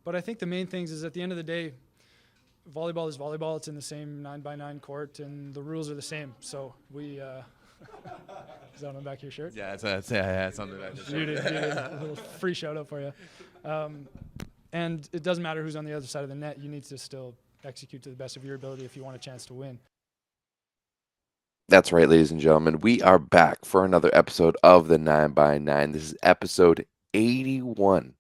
But I think the main things is at the end of the day, volleyball is volleyball. It's in the same 9x9 court, and the rules are the same. So we. Is that on the back of your shirt? Yeah, it's on the back of the You shirt. did. A little free shout out for you. And it doesn't matter who's on the other side of the net. You need to still execute to the best of your ability if you want a chance to win. That's right, ladies and gentlemen. We are back for another episode of the 9x9. This is episode 81.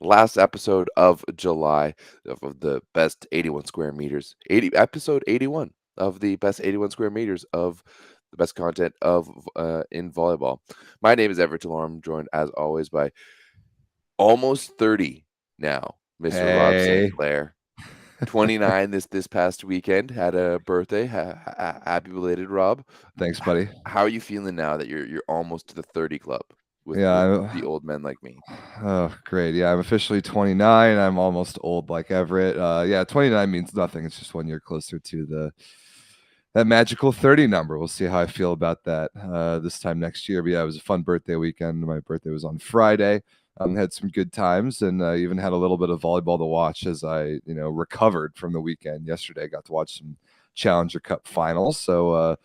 Last episode of July of the best 81 square meters. Episode 81 of the best 81 square meters of the best content of in volleyball. My name is Everett Delorme. I'm joined as always by almost 30 now, Mr. Rob Hey. St. Clair. 29 this past weekend. Had a birthday. Happy belated, Rob. Thanks, buddy. How are you feeling now that you're almost to the 30 club with the old men like me? Oh, great. Yeah, I'm officially 29. I'm almost old like Everett. 29 means nothing. It's just 1 year closer to that magical 30 number. We'll see how I feel about that this time next year. But yeah, it was a fun birthday weekend. My birthday was on Friday. Had some good times, and even had a little bit of volleyball to watch as I, recovered from the weekend. Yesterday, I got to watch some Challenger Cup finals. So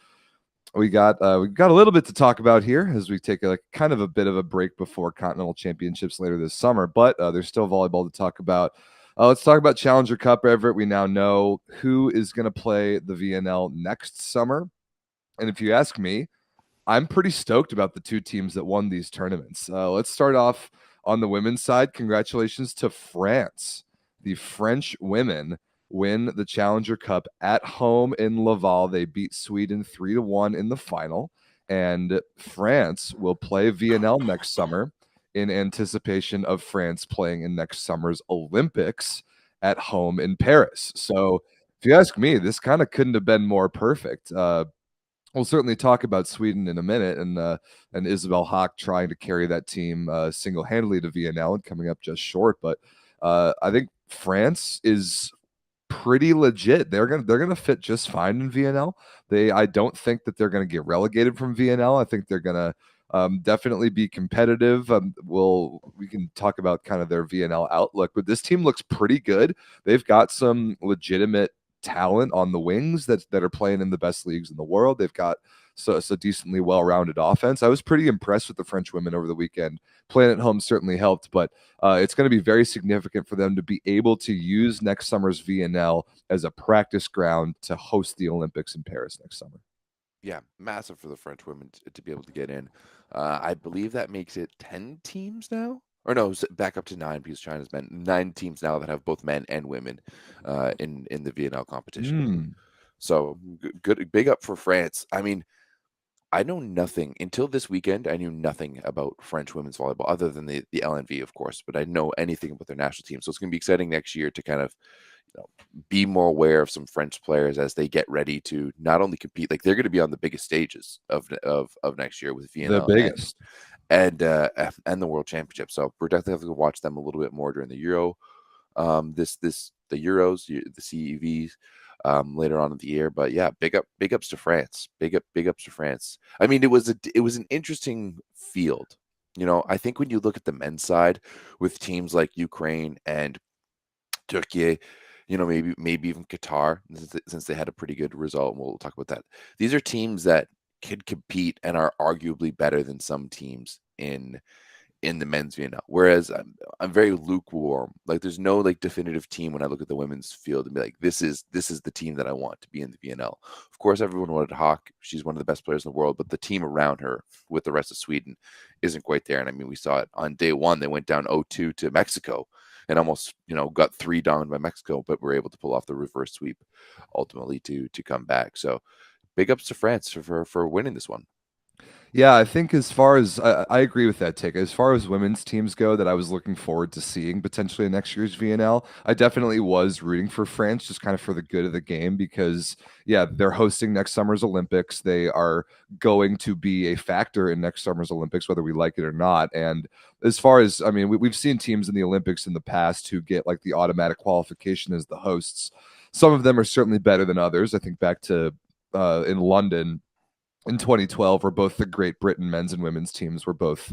we got a little bit to talk about here as we take kind of a bit of a break before Continental Championships later this summer. But there's still volleyball to talk about. Let's talk about Challenger Cup, Everett. We now know who is going to play the VNL next summer, and if you ask me, I'm pretty stoked about the two teams that won these tournaments. Let's start off on the women's side. Congratulations to France. The French women win the Challenger Cup at home in Laval. They beat Sweden 3-1 in the final, and France will play VNL next summer in anticipation of France playing in next summer's Olympics at home in Paris. So if you ask me, this kind of couldn't have been more perfect. We'll certainly talk about Sweden in a minute, and Isabel Haak trying to carry that team single-handedly to VNL and coming up just short. But I think France is pretty legit. They're gonna fit just fine in VNL. I don't think that they're gonna get relegated from VNL. I think they're gonna definitely be competitive. We can talk about kind of their VNL outlook, but this team looks pretty good. They've got some legitimate talent on the wings that are playing in the best leagues in the world. They've got so decently well-rounded offense. I was pretty impressed with the French women over the weekend. Playing at home certainly helped, but it's going to be very significant for them to be able to use next summer's VNL as a practice ground to host the Olympics in Paris next summer. Yeah, massive for the French women to be able to get in. I believe that makes it 10 teams now. Or no, back up to 9 because China's men. 9 teams now that have both men and women in the VNL competition. So good, big up for France. I mean, I know nothing until this weekend. I knew nothing about French women's volleyball other than the LNV, of course. But I know anything about their national team. So it's going to be exciting next year to kind of be more aware of some French players as they get ready to not only compete, like they're going to be on the biggest stages of next year with VNL, the biggest, and the World Championship. So we're definitely going to watch them a little bit more during the Euro, the Euros, the CEVs. Later on in the year, but yeah, big ups to France. Big ups to France. I mean, it was an interesting field. I think when you look at the men's side with teams like Ukraine and TÜRKIYE, maybe even Qatar, since they had a pretty good result, and we'll talk about that. These are teams that could compete and are arguably better than some teams in the men's VNL. Whereas I'm very lukewarm. Like there's no like definitive team when I look at the women's field and be like, this is the team that I want to be in the VNL. Of course, everyone wanted Haak. She's one of the best players in the world, but the team around her with the rest of Sweden isn't quite there. And I mean, we saw it on day one. They went down 0-2 to Mexico and almost, got 3 down by Mexico, but were able to pull off the reverse sweep ultimately to come back. So big ups to France for winning this one. Yeah, I think as far as I agree with that take. As far as women's teams go that I was looking forward to seeing potentially in next year's VNL, I definitely was rooting for France just kind of for the good of the game because, yeah, they're hosting next summer's Olympics. They are going to be a factor in next summer's Olympics, whether we like it or not. And as far as, I mean, we've seen teams in the Olympics in the past who get like the automatic qualification as the hosts. Some of them are certainly better than others. I think back to in London, in 2012, where both the Great Britain men's and women's teams were both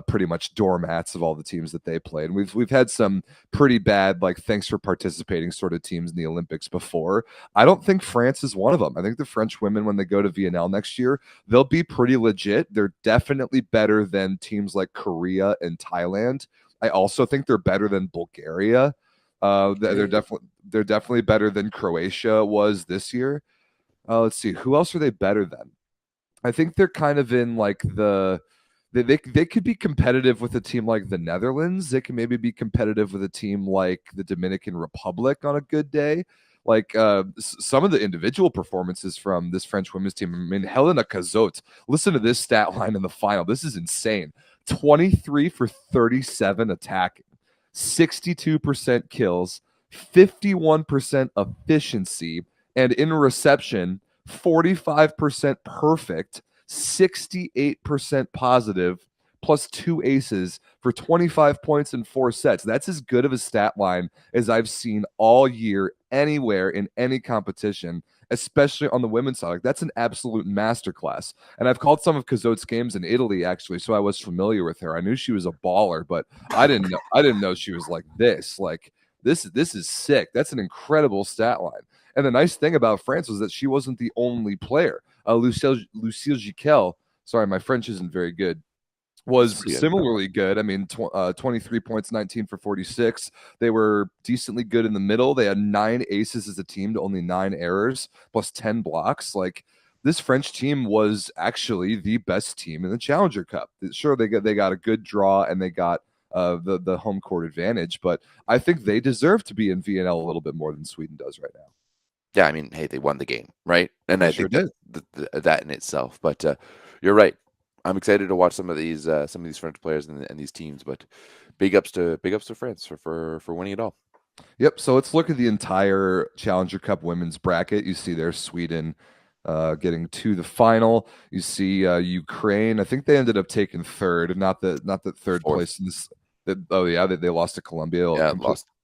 pretty much doormats of all the teams that they played. And we've had some pretty bad, like, thanks for participating sort of teams in the Olympics before. I don't think France is one of them. I think the French women, when they go to VNL next year, they'll be pretty legit. They're definitely better than teams like Korea and Thailand. I also think they're better than Bulgaria. They're definitely better than Croatia was this year. Let's see, who else are they better than? I think they're kind of in like they could be competitive with a team like the Netherlands. They can maybe be competitive with a team like the Dominican Republic on a good day. Like some of the individual performances from this French women's team. I mean, Helena Cazot, listen to this stat line in the final. This is insane. 23 for 37 attacking, 62% kills, 51% efficiency, and in reception, 45% perfect, 68% positive, plus 2 aces for 25 points in 4 sets. That's as good of a stat line as I've seen all year anywhere in any competition, especially on the women's side. Like, that's an absolute masterclass. And I've called some of Cazot's games in Italy, actually, so I was familiar with her. I knew she was a baller, but I didn't know she was like this. Like, this is sick. That's an incredible stat line. And the nice thing about France was that she wasn't the only player. Lucille Giquel, sorry, my French isn't very good, was similarly good. I mean, 23 points, 19 for 46. They were decently good in the middle. They had 9 aces as a team to only 9 errors, plus 10 blocks. Like, this French team was actually the best team in the Challenger Cup. Sure, they got a good draw and they got the home court advantage, but I think they deserve to be in VNL a little bit more than Sweden does right now. Yeah, I mean, hey, they won the game, right? And I Sure think that in itself. But you're right. I'm excited to watch some of these French players and these teams. But big ups to France for winning it all. Yep. So let's look at the entire Challenger Cup women's bracket. You see there's Sweden getting to the final. You see Ukraine. I think they ended up taking third, not that third Fourth. place in this. They lost to Colombia. Yeah,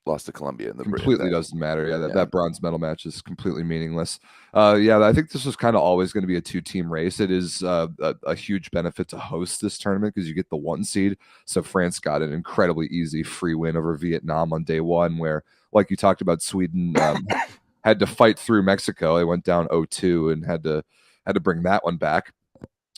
lost to Colombia. Completely doesn't matter. Yeah, that bronze medal match is completely meaningless. I think this was kind of always going to be a 2-team race. It is a huge benefit to host this tournament because you get the 1 seed. So France got an incredibly easy free win over Vietnam on day 1, where, like you talked about, Sweden had to fight through Mexico. They went down 0-2 and had to bring that one back.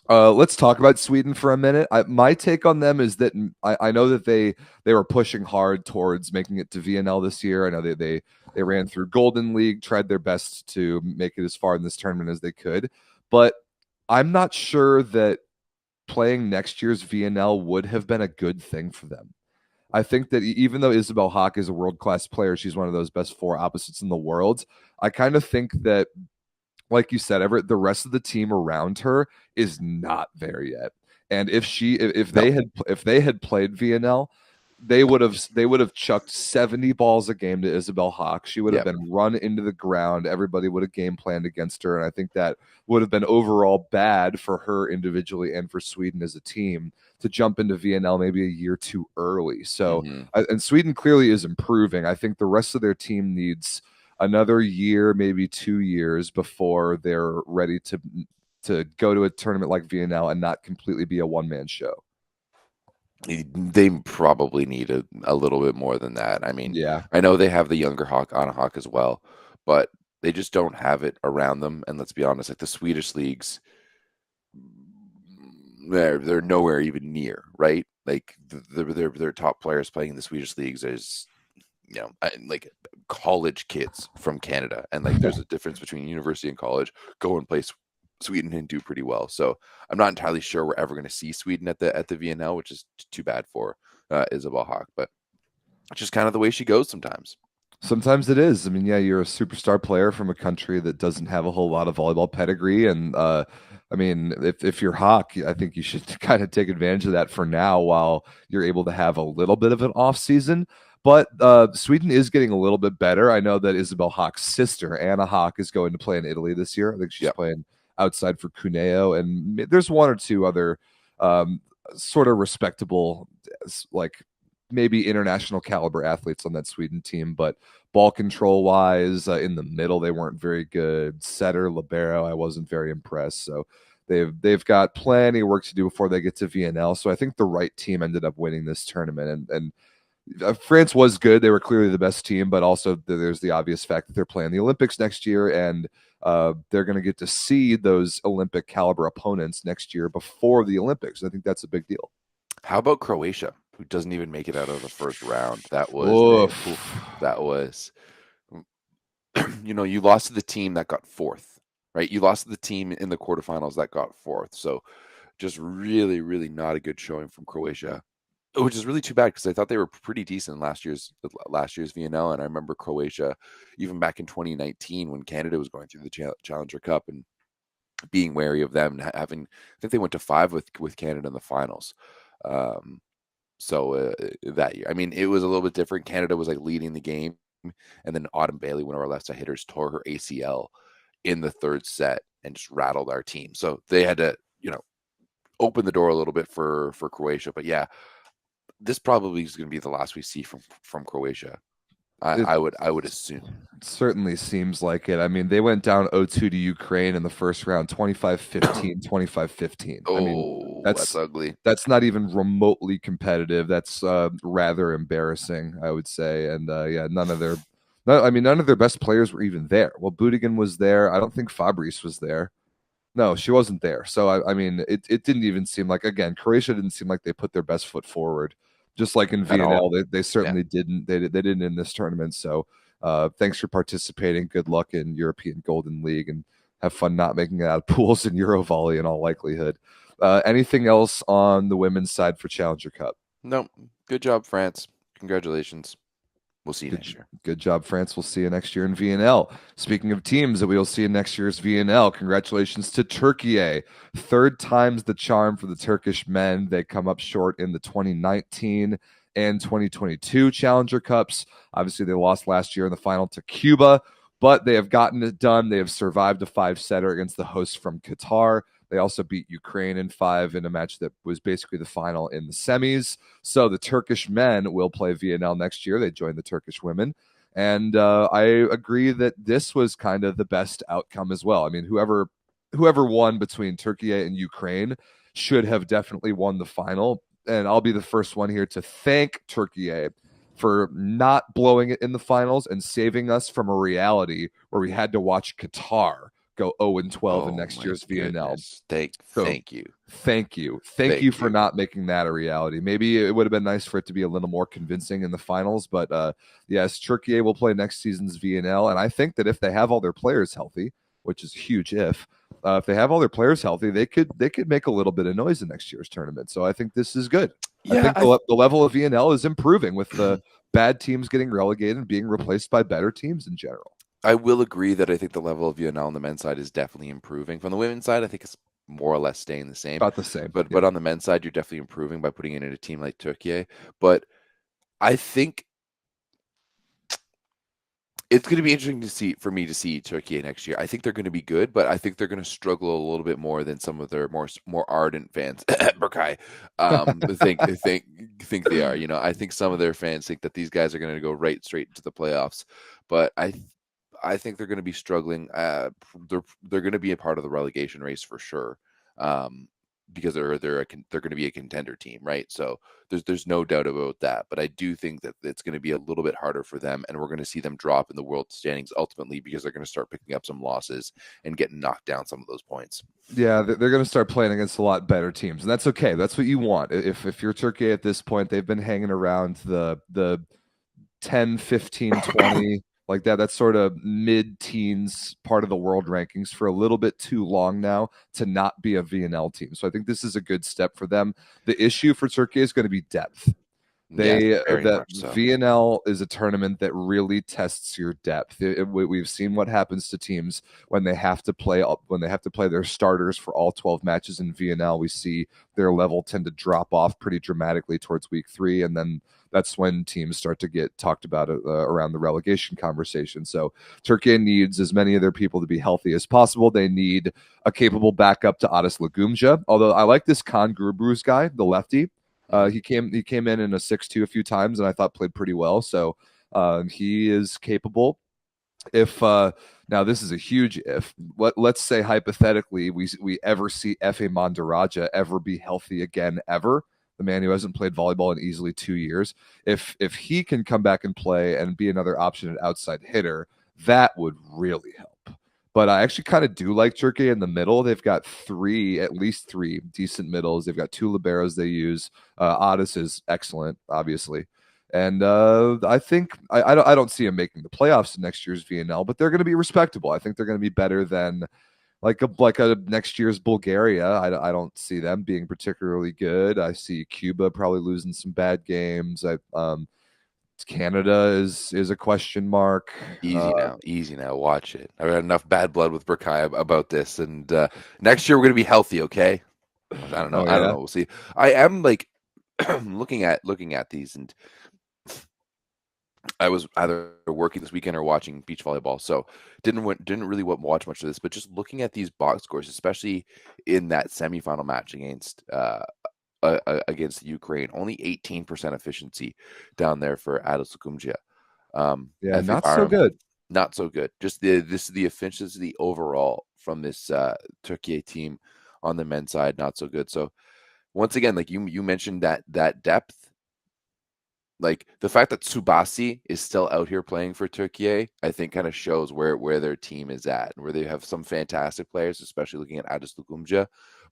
Let's talk about Sweden for a minute. My take on them is that I know that they were pushing hard towards making it to VNL this year. I know they ran through Golden League, tried their best to make it as far in this tournament as they could. But I'm not sure that playing next year's VNL would have been a good thing for them. I think that even though Isabel Haak is a world-class player, she's one of those best 4 opposites in the world. I kind of think that, like you said, Everett, the rest of the team around her is not there yet. And if they had played VNL, they would have chucked 70 balls a game to Isabel Haak. She would have been run into the ground. Everybody would have game planned against her, and I think that would have been overall bad for her individually and for Sweden as a team to jump into VNL maybe a year too early. So, and Sweden clearly is improving. I think the rest of their team needs another year, maybe 2 years before they're ready to go to a tournament like VNL and not completely be a one-man show. They probably need a little bit more than that. I mean, I know they have the younger Anna Haak as well, but they just don't have it around them. And let's be honest, like the Swedish leagues, they're nowhere even near, right? Like their top players playing in the Swedish leagues is, like college kids from Canada, and like there's a difference between university and college. Go and play Sweden and do pretty well. So I'm not entirely sure we're ever going to see Sweden at the VNL, which is too bad for Isabel Haak, but it's just kind of the way she goes sometimes. Sometimes it is. I mean, you're a superstar player from a country that doesn't have a whole lot of volleyball pedigree, and I mean, if you're Haak, I think you should kind of take advantage of that for now while you're able to have a little bit of an off season. But Sweden is getting a little bit better. I know that Isabel Haak's sister, Anna Haak, is going to play in Italy this year. I think she's playing outside for Cuneo, and there's 1 or 2 other sort of respectable, like maybe international caliber athletes on that Sweden team. But ball control wise, in the middle, they weren't very good. Setter, libero, I wasn't very impressed. So they've got plenty of work to do before they get to VNL. So I think the right team ended up winning this tournament, and France was good. They were clearly the best team, but also there's the obvious fact that they're playing the Olympics next year, and they're going to get to see those Olympic caliber opponents next year before the Olympics. I think that's a big deal. How about Croatia, who doesn't even make it out of the first round? That was that was you lost to the team that got fourth, right? You lost to the team in the quarterfinals that got fourth. So just really, really not a good showing from Croatia, which is really too bad because I thought they were pretty decent last year's VNL. And I remember Croatia, even back in 2019 when Canada was going through the Challenger Cup and being wary of them, I think they went to 5 with Canada in the finals. So that year, I mean, it was a little bit different. Canada was like leading the game, and then Autumn Bailey, one of our left side hitters, tore her ACL in the third set and just rattled our team. So they had to, open the door a little bit for Croatia. But yeah, this probably is going to be the last we see from Croatia. I would assume. It certainly seems like it. I mean, they went down 0-2 to Ukraine in the first round, 25-15, 25-15. Oh, I mean, that's ugly. That's not even remotely competitive. That's rather embarrassing, I would say. And yeah, none of their best players were even there. Well, Budigan was there. I don't think Fabrice was there. No, she wasn't there. So I mean, it didn't even seem like, again, Croatia didn't seem like they put their best foot forward. Just like in VNL, they certainly didn't. They didn't in this tournament. So thanks for participating. Good luck in European Golden League, and have fun not making it out of pools in Euro Volley in all likelihood. Anything else on the women's side for Challenger Cup? No. Good job, France. Congratulations. We'll see you next year. Good job, France. We'll see you next year in VNL. Speaking of teams that we will see in next year's VNL, congratulations to TÜRKIYE. 3rd time's the charm for the Turkish men. They come up short in the 2019 and 2022 Challenger Cups. Obviously, they lost last year in the final to Cuba, but they have gotten it done. They have survived a 5-setter against the hosts from Qatar. They also beat Ukraine in 5 in a match that was basically the final in the semis. So the Turkish men will play VNL next year. They join the Turkish women. And I agree that this was kind of the best outcome as well. I mean, whoever won between TÜRKIYE and Ukraine should have definitely won the final. And I'll be the first one here to thank TÜRKIYE for not blowing it in the finals and saving us from a reality where we had to watch Qatar go 0-12 in next year's VNL. Thank you. Thank you for not making that a reality. Maybe it would have been nice for it to be a little more convincing in the finals, but yes, TÜRKIYE will play next season's VNL, and I think that if they have all their players healthy, which is a huge if they have all their players healthy, they could make a little bit of noise in next year's tournament. So I think this is good. Yeah, I think the level of VNL is improving with the bad teams getting relegated and being replaced by better teams in general. I will agree that I think the level of VNL on the men's side is definitely improving. From the women's side, I think it's more or less staying the same. About the same. But on the men's side, you're definitely improving by putting in a team like TÜRKIYE. But I think it's going to be interesting for me to see TÜRKIYE next year. I think they're going to be good, but I think they're going to struggle a little bit more than some of their more ardent fans, Berkay, think they are. I think some of their fans think that these guys are going to go straight into the playoffs, but I think they're going to be struggling. They're going to be a part of the relegation race for sure, because they're going to be a contender team, right? So there's no doubt about that. But I do think that it's going to be a little bit harder for them, and we're going to see them drop in the world standings ultimately because they're going to start picking up some losses and getting knocked down some of those points. Yeah, they're going to start playing against a lot better teams, and that's okay. That's what you want. If you're TÜRKIYE at this point, they've been hanging around the 10, 15, 20. Like that's sort of mid-teens part of the world rankings for a little bit too long now to not be a VNL team. So I think this is a good step for them. The issue for TÜRKIYE is going to be depth. VNL is a tournament that really tests your depth. We've seen what happens to teams when they have to play their starters for all 12 matches in VNL. We see their level tend to drop off pretty dramatically towards week 3, and then that's when teams start to get talked about around the relegation conversation. So TÜRKIYE needs as many of their people to be healthy as possible. They need a capable backup to Adas Lagumja. Although I like this Kaan Gurbruz guy, the lefty. He came in a 6-2 a few times, and I thought played pretty well. So he is capable. if now this is a huge if. Let's say hypothetically we ever see Efe Mandaraja ever be healthy again ever. The man who hasn't played volleyball in easily 2 years. If he can come back and play and be another option at outside hitter, that would really help. But I actually kind of do like Türkiye in the middle. They've got at least three decent middles. They've got two liberos they use. Addis is excellent, obviously. And I think I don't see them making the playoffs in next year's VNL, but they're going to be respectable. I think they're going to be better than like a next year's Bulgaria. I don't see them being particularly good. I see Cuba probably losing some bad games. Canada is a question mark. Easy now. Watch it. I've had enough bad blood with Burkaya about this, and next year we're gonna be healthy. Okay. I don't know. Oh, I don't yeah? know. We'll see. I am like looking at these, and I was either working this weekend or watching beach volleyball, so didn't really watch much of this. But just looking at these box scores, especially in that semifinal match against Ukraine, only 18% efficiency down there for Adil Sukumcia. Yeah, not so good. Not so good. Just the efficiency overall from this Türkiye team on the men's side, not so good. So once again, like you mentioned that depth. Like the fact that Tsubasi is still out here playing for Türkiye, I think kind of shows where their team is at and where they have some fantastic players, especially looking at Adis Lugumja.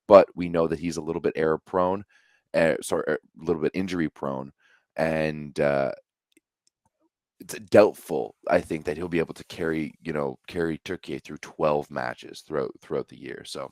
But we know that he's a little bit error prone, a little bit injury prone, and it's doubtful. I think that he'll be able to carry Türkiye through 12 matches throughout the year. So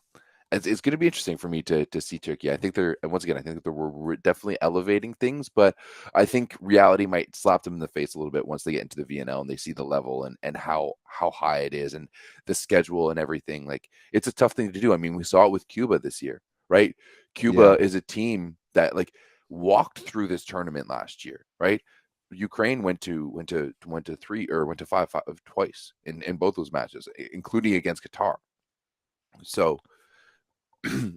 it's going to be interesting for me to see Türkiye. I think we're definitely elevating things, but I think reality might slap them in the face a little bit once they get into the VNL and they see the level and how high it is and the schedule and everything. Like it's a tough thing to do. I mean, we saw it with Cuba this year, right? Cuba is a team that like walked through this tournament last year, right? Ukraine went to 5 twice in both those matches, including against Qatar. So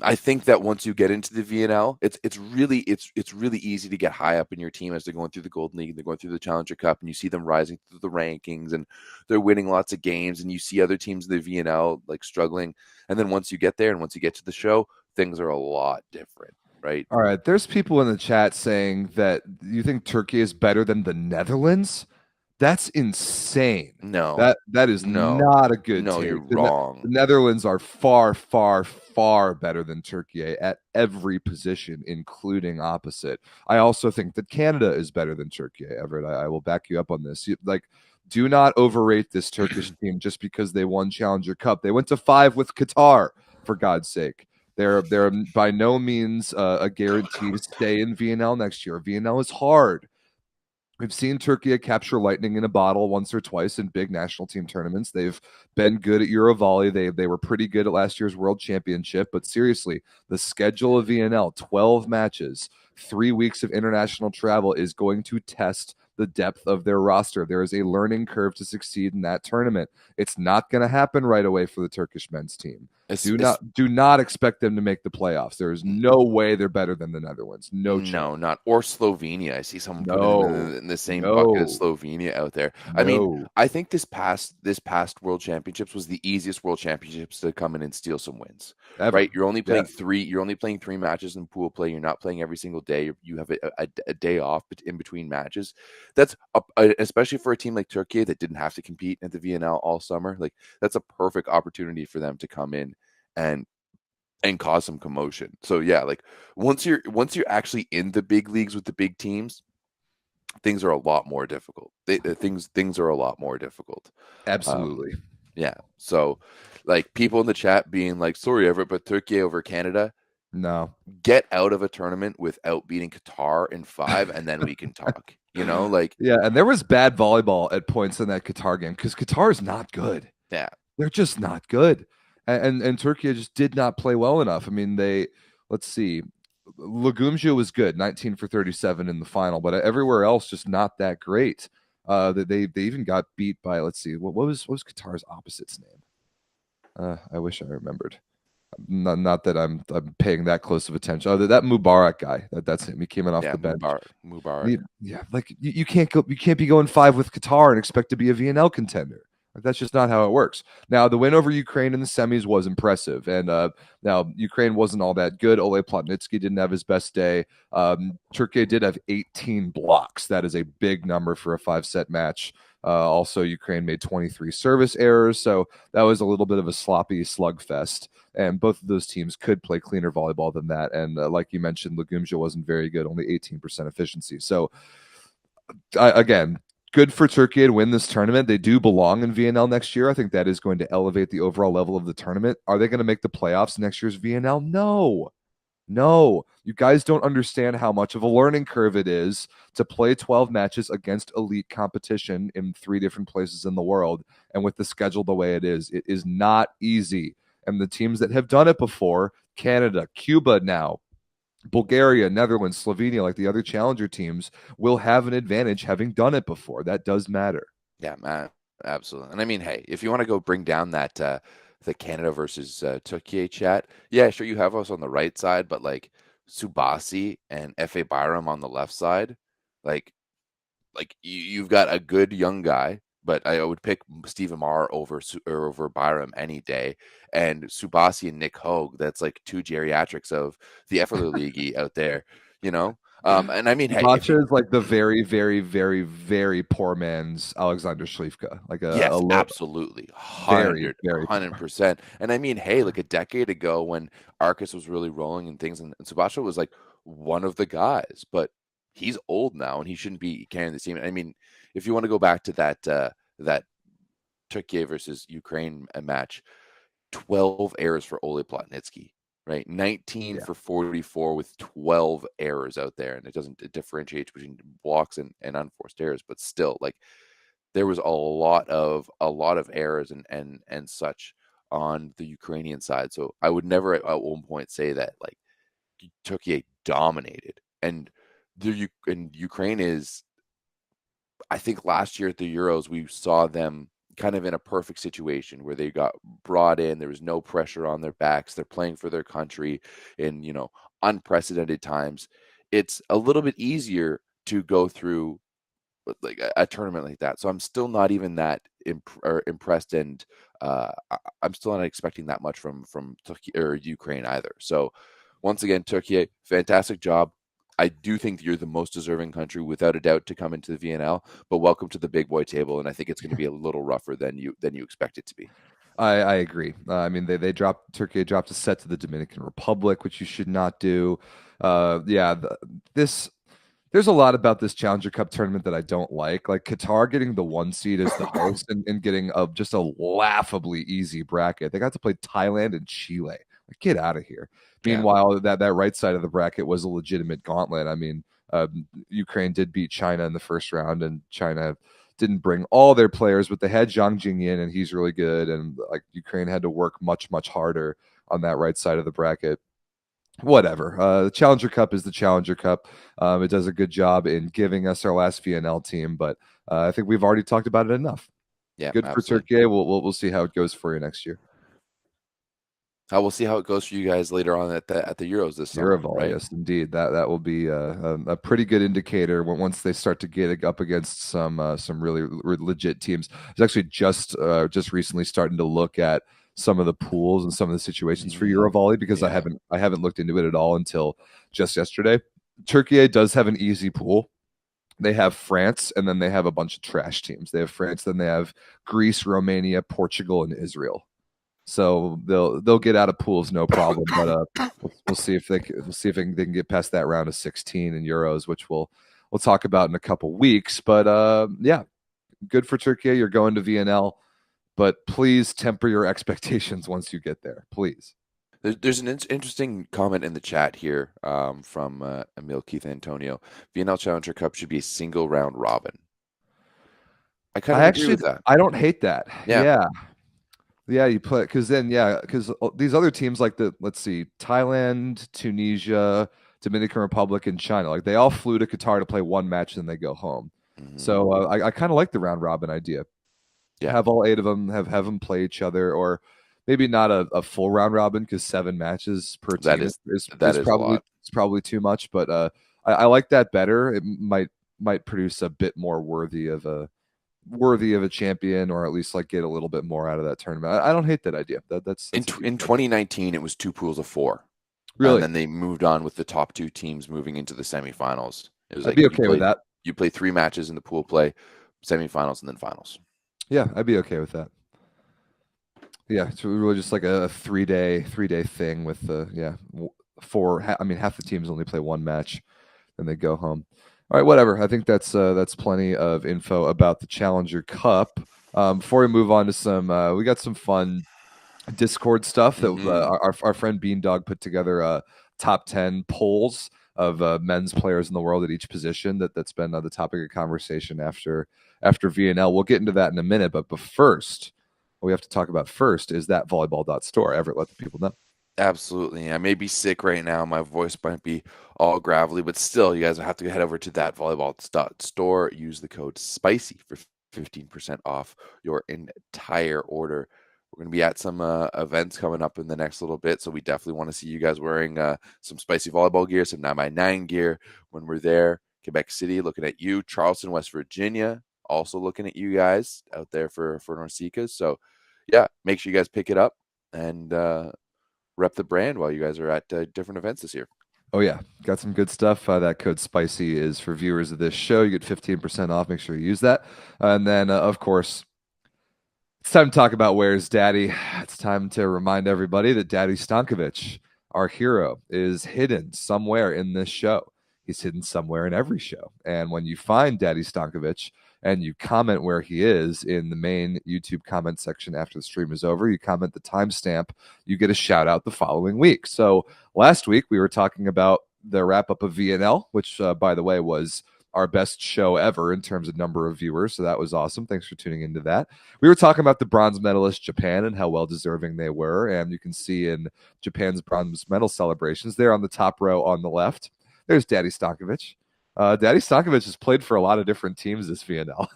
I think that once you get into the VNL, it's really easy to get high up in your team as they're going through the Golden League, they're going through the Challenger Cup, and you see them rising through the rankings, and they're winning lots of games, and you see other teams in the VNL like struggling, and then once you get there and once you get to the show, things are a lot different, right? All right, there's people in the chat saying that you think Turkey is better than the Netherlands. That's insane. No, that is not a good no, take. you're wrong. The Netherlands are far, far, far better than Turkey at every position, including opposite. I also think that Canada is better than Turkey, Everett. I will back you up on this. Do not overrate this Turkish team just because they won Challenger Cup. They went to 5 with Qatar, for God's sake. They're by no means a guarantee to stay in VNL next year. VNL is hard. We've seen Türkiye capture lightning in a bottle once or twice in big national team tournaments. They've been good at Eurovolley. They were pretty good at last year's World Championship. But seriously, the schedule of VNL, 12 matches, 3 weeks of international travel is going to test the depth of their roster. There is a learning curve to succeed in that tournament. It's not going to happen right away for the Turkish men's team. Do not expect them to make the playoffs. There is no way they're better than the Netherlands. No, not or Slovenia. I see someone put in the same bucket as Slovenia out there. I mean, I think this past World Championships was the easiest World Championships to come in and steal some wins. Ever. Right? You're only playing three. You're only playing 3 matches in pool play. You're not playing every single day. You have a day off in between matches. That's especially for a team like Türkiye that didn't have to compete at the VNL all summer. Like that's a perfect opportunity for them to come in and cause some commotion. So yeah, like once you're actually in the big leagues with the big teams, things are a lot more difficult. Things are a lot more difficult. Absolutely. Yeah. So like people in the chat being like, sorry, Everett, but Türkiye over Canada. No. Get out of a tournament without beating Qatar in 5, and then we can talk. Yeah, and there was bad volleyball at points in that Qatar game because Qatar is not good. Yeah. They're just not good. And Türkiye just did not play well enough. I mean, let's see. Lugumja was good, 19 for 37 in the final, but everywhere else just not that great. They even got beat by, let's see, what was Qatar's opposite's name? I wish I remembered. Not that I'm paying that close of attention. Oh, that Mubarak guy. That's him. He came in off the bench. Mubarak. Like you can't be going 5 with Qatar and expect to be a VNL contender. That's just not how it works. Now, the win over Ukraine in the semis was impressive, and now Ukraine wasn't all that good. Ole Plotnitsky didn't have his best day. Turkey did have 18 blocks. That is a big number for a 5-set match. Also, Ukraine made 23 service errors, so that was a little bit of a sloppy slugfest. And both of those teams could play cleaner volleyball than that. And like you mentioned, Legumja wasn't very good, only 18% efficiency. So, again, good for Turkey to win this tournament. They do belong in VNL next year. I think that is going to elevate the overall level of the tournament. Are they going to make the playoffs next year's VNL? No. No, you guys don't understand how much of a learning curve it is to play 12 matches against elite competition in 3 different places in the world. And with the schedule the way it is not easy. And the teams that have done it before, Canada, Cuba now, Bulgaria, Netherlands, Slovenia, like the other challenger teams, will have an advantage having done it before. That does matter. Yeah, man, absolutely. And I mean, hey, if you want to go bring down that the Canada versus TÜRKIYE chat, yeah, sure, you have us on the right side, but like Subasi and F.A. Byram on the left side, like you've got a good young guy, but I would pick Steve Amar over Byram any day, and Subasi and Nick Hogue. That's like 2 geriatrics of the Efforler League out there, you know. And I mean, hey, Bacha is like the very, very, very, very poor man's Alexander Schlifka. Like yes, a absolutely, very, very 100%. And I mean, hey, like a decade ago when Arcus was really rolling and things, and Subasha was like one of the guys, but he's old now and he shouldn't be carrying the team. I mean, if you want to go back to that Turkey versus Ukraine match, 12 errors for Ole Plotnitsky, right? 19 for 44 with 12 errors out there, and it differentiate between blocks and unforced errors, but still, like, there was a lot of errors and such on the Ukrainian side. So I would never at one point say that like Turkey dominated, and Ukraine is. I think last year at the Euros we saw them kind of in a perfect situation where they got brought in. There was no pressure on their backs. They're playing for their country in unprecedented times. It's a little bit easier to go through like a tournament like that. So I'm still not even that impressed, and I'm still not expecting that much from Turkey or Ukraine either. So once again, Turkey, fantastic job. I do think that you're the most deserving country, without a doubt, to come into the VNL. But welcome to the big boy table, and I think it's going to be a little rougher than you expect it to be. I agree. I mean, Turkey dropped a set to the Dominican Republic, which you should not do. There's a lot about this Challenger Cup tournament that I don't like. Like Qatar getting the 1 seed as the host and getting just a laughably easy bracket. They got to play Thailand and Chile. Like, get out of here. Yeah. Meanwhile, that right side of the bracket was a legitimate gauntlet. I mean, Ukraine did beat China in the first round, and China didn't bring all their players, but they had Zhang Jingyin, and he's really good. And like Ukraine had to work much, much harder on that right side of the bracket. Whatever. The Challenger Cup is the Challenger Cup. It does a good job in giving us our last VNL team, but I think we've already talked about it enough. Yeah, good absolutely. For Turkey. We'll see how it goes for you next year. We'll see how it goes for you guys later on at the Euros this summer. Volleyball, right? Yes, indeed. That will be a pretty good indicator once they start to get up against some really legit teams. I was actually just recently starting to look at some of the pools and some of the situations for Eurovolley because I haven't looked into it at all until just yesterday. Turkey does have an easy pool. They have France, and then they have a bunch of trash teams. They have France, then they have Greece, Romania, Portugal, and Israel. So they'll get out of pools no problem. But we'll see if they can get past that round of 16 in Euros, which we'll talk about in a couple weeks. But yeah, good for Turkey. You're going to VNL, but please temper your expectations once you get there. Please. There's an interesting comment in the chat here from Emil Keith Antonio. VNL Challenger Cup should be a single round robin. I kind of agree with that. I don't hate that. Yeah, you put because these other teams like let's see, Thailand, Tunisia, Dominican Republic, and China, like they all flew to Qatar to play one match and they go home. Mm-hmm. So I kind of like the round robin idea. Yeah, have all 8 of them have them play each other, or maybe not a full round robin because 7 matches per team is probably too much. But I like that better. It might produce a bit more worthy of a worthy of a champion, or at least like get a little bit more out of that tournament. I don't hate that idea. That's In a good in 2019, it was 2 pools of 4. Really? And then they moved on with the top 2 teams moving into the semifinals. It was I'd like be okay with that. you play 3 matches in the pool play, semifinals, and then finals. Yeah, I'd be okay with that. Yeah, it's really just like a 3-day thing with the 4. I mean, half the teams only play 1 match, and they go home. All right, whatever. I think that's plenty of info about the Challenger Cup. Before we move on to some, we got some fun Discord stuff that our friend Beandog put together. Top 10 polls of men's players in the world at each position. That's been the topic of conversation after VNL. We'll get into that in a minute, but first, what we have to talk about first is that volleyball.store. Everett, let the people know. Absolutely. I may be sick right now. My voice might be all gravelly, but still, you guys have to head over to that volleyball.store. Use the code SPICY for 15% off your entire order. We're going to be at some events coming up in the next little bit, so we definitely want to see you guys wearing some spicy volleyball gear, some 9x9 gear when we're there. Quebec City, looking at you. Charleston, West Virginia, also looking at you guys out there for Norseca. So, yeah, make sure you guys pick it up and rep the brand while you guys are at different events this year. Oh yeah, got some good stuff. That code SPICY is for viewers of this show. You get 15% off. Make sure you use that. And then, of course, it's time to talk about Where's Daddy. It's time to remind everybody that Daddy Stankovic, our hero, is hidden somewhere in this show. He's hidden somewhere in every show. And when you find Daddy Stankovic and you comment where he is in the main YouTube comment section after the stream is over, you comment the timestamp, you get a shout out the following week. So last week we were talking about the wrap up of VNL, which by the way was our best show ever in terms of number of viewers. So that was awesome. Thanks for tuning into that. We were talking about the bronze medalist Japan and how well deserving they were. And you can see in Japan's bronze medal celebrations there on the top row on the left, there's Daddy Stankovic. Daddy Stankovic has played for a lot of different teams this VNL.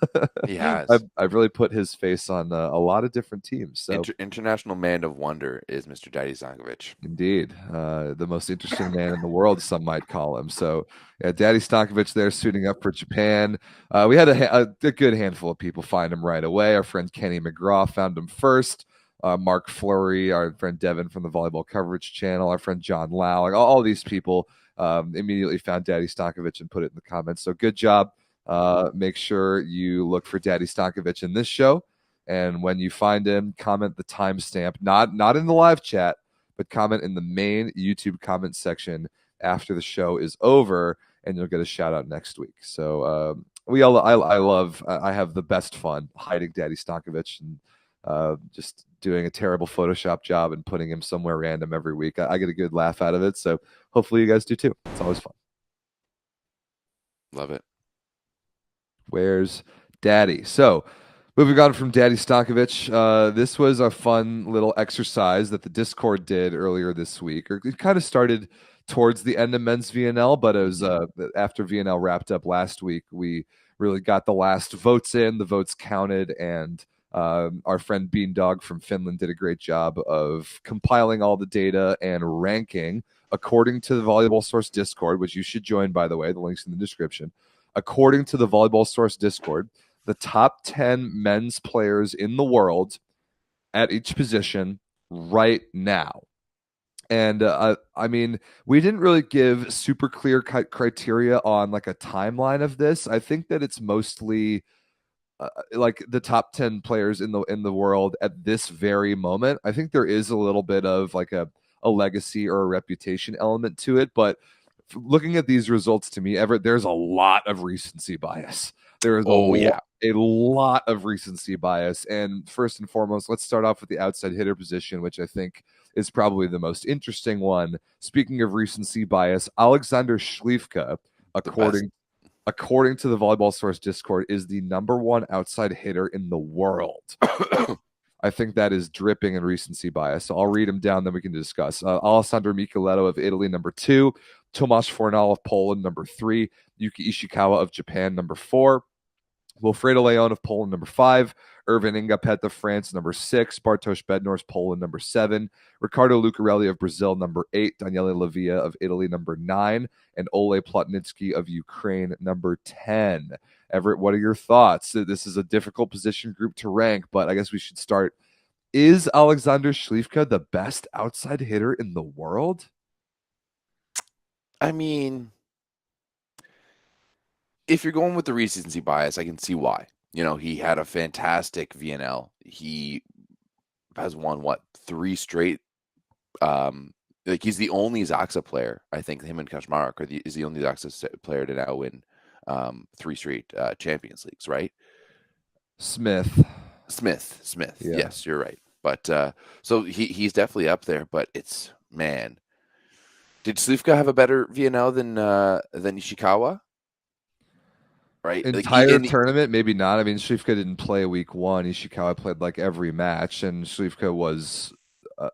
He has. I've really put his face on a lot of different teams. So International Man of Wonder is Mr. Daddy Stankovic. Indeed. The most interesting man in the world, some might call him. So, yeah, Daddy Stankovic there suiting up for Japan. We had a good handful of people find him right away. Our friend Kenny McGraw found him first. Mark Fleury, our friend Devin from the Volleyball Coverage Channel, our friend John Lau, like all these people immediately found Daddy Stankovic and put it in the comments. So good job. Make sure you look for Daddy Stankovic in this show. And when you find him, comment the timestamp, not in the live chat, but comment in the main YouTube comment section after the show is over, and you'll get a shout out next week. So I have the best fun hiding Daddy Stankovic and just doing a terrible Photoshop job and putting him somewhere random every week. I get a good laugh out of it. So hopefully you guys do too. It's always fun. Love it. Where's Daddy? So moving on from Daddy Stankovic, this was a fun little exercise that the Discord did earlier this week. Or it kind of started towards the end of men's VNL, but it was after VNL wrapped up last week, we really got the last votes in. The votes counted, and our friend Beandog from Finland did a great job of compiling all the data and ranking according to the Volleyball Source Discord, which you should join, by the way. The link's in the description. According to the Volleyball Source Discord, the top 10 men's players in the world at each position right now. And I mean, we didn't really give super clear criteria on like a timeline of this. I think that it's mostly like the top 10 players in the world at this very moment. I think there is a little bit of like a legacy or a reputation element to it, but looking at these results, to me, Everett, there's a lot of recency bias. There is a lot of recency bias. And first and foremost, let's start off with the outside hitter position, which I think is probably the most interesting one. Speaking of recency bias, Alexander Schlifka, according to the Volleyball Source Discord, is the #1 outside hitter in the world. I think that is dripping in recency bias. So I'll read them down, then we can discuss. Alessandro Micheletto of Italy, #2. Tomasz Fornal of Poland, #3. Yuki Ishikawa of Japan, #4. Wilfredo Leon of Poland, #5. Irvin Ingapet of France, number 6. Bartosz Bednarz, Poland, number 7. Ricardo Lucarelli of Brazil, number 8. Daniele Lavia of Italy, number 9. And Ole Plotnitsky of Ukraine, number 10. Everett, what are your thoughts? This is a difficult position group to rank, but I guess we should start. Is Alexander Śliwka the best outside hitter in the world? I mean, if you're going with the recency bias, I can see why. He had a fantastic VNL. He has won 3 straight. He's the only Zaxa player. I think him and Kaczmarek is the only Zaxa player to now win 3 straight Champions Leagues, right? Smith. Yeah. Yes, you're right. But so he's definitely up there. But man, did Śliwka have a better VNL than Ishikawa? Right, entire tournament, maybe not. I mean, Śliwka didn't play week 1. Ishikawa played like every match, and Śliwka was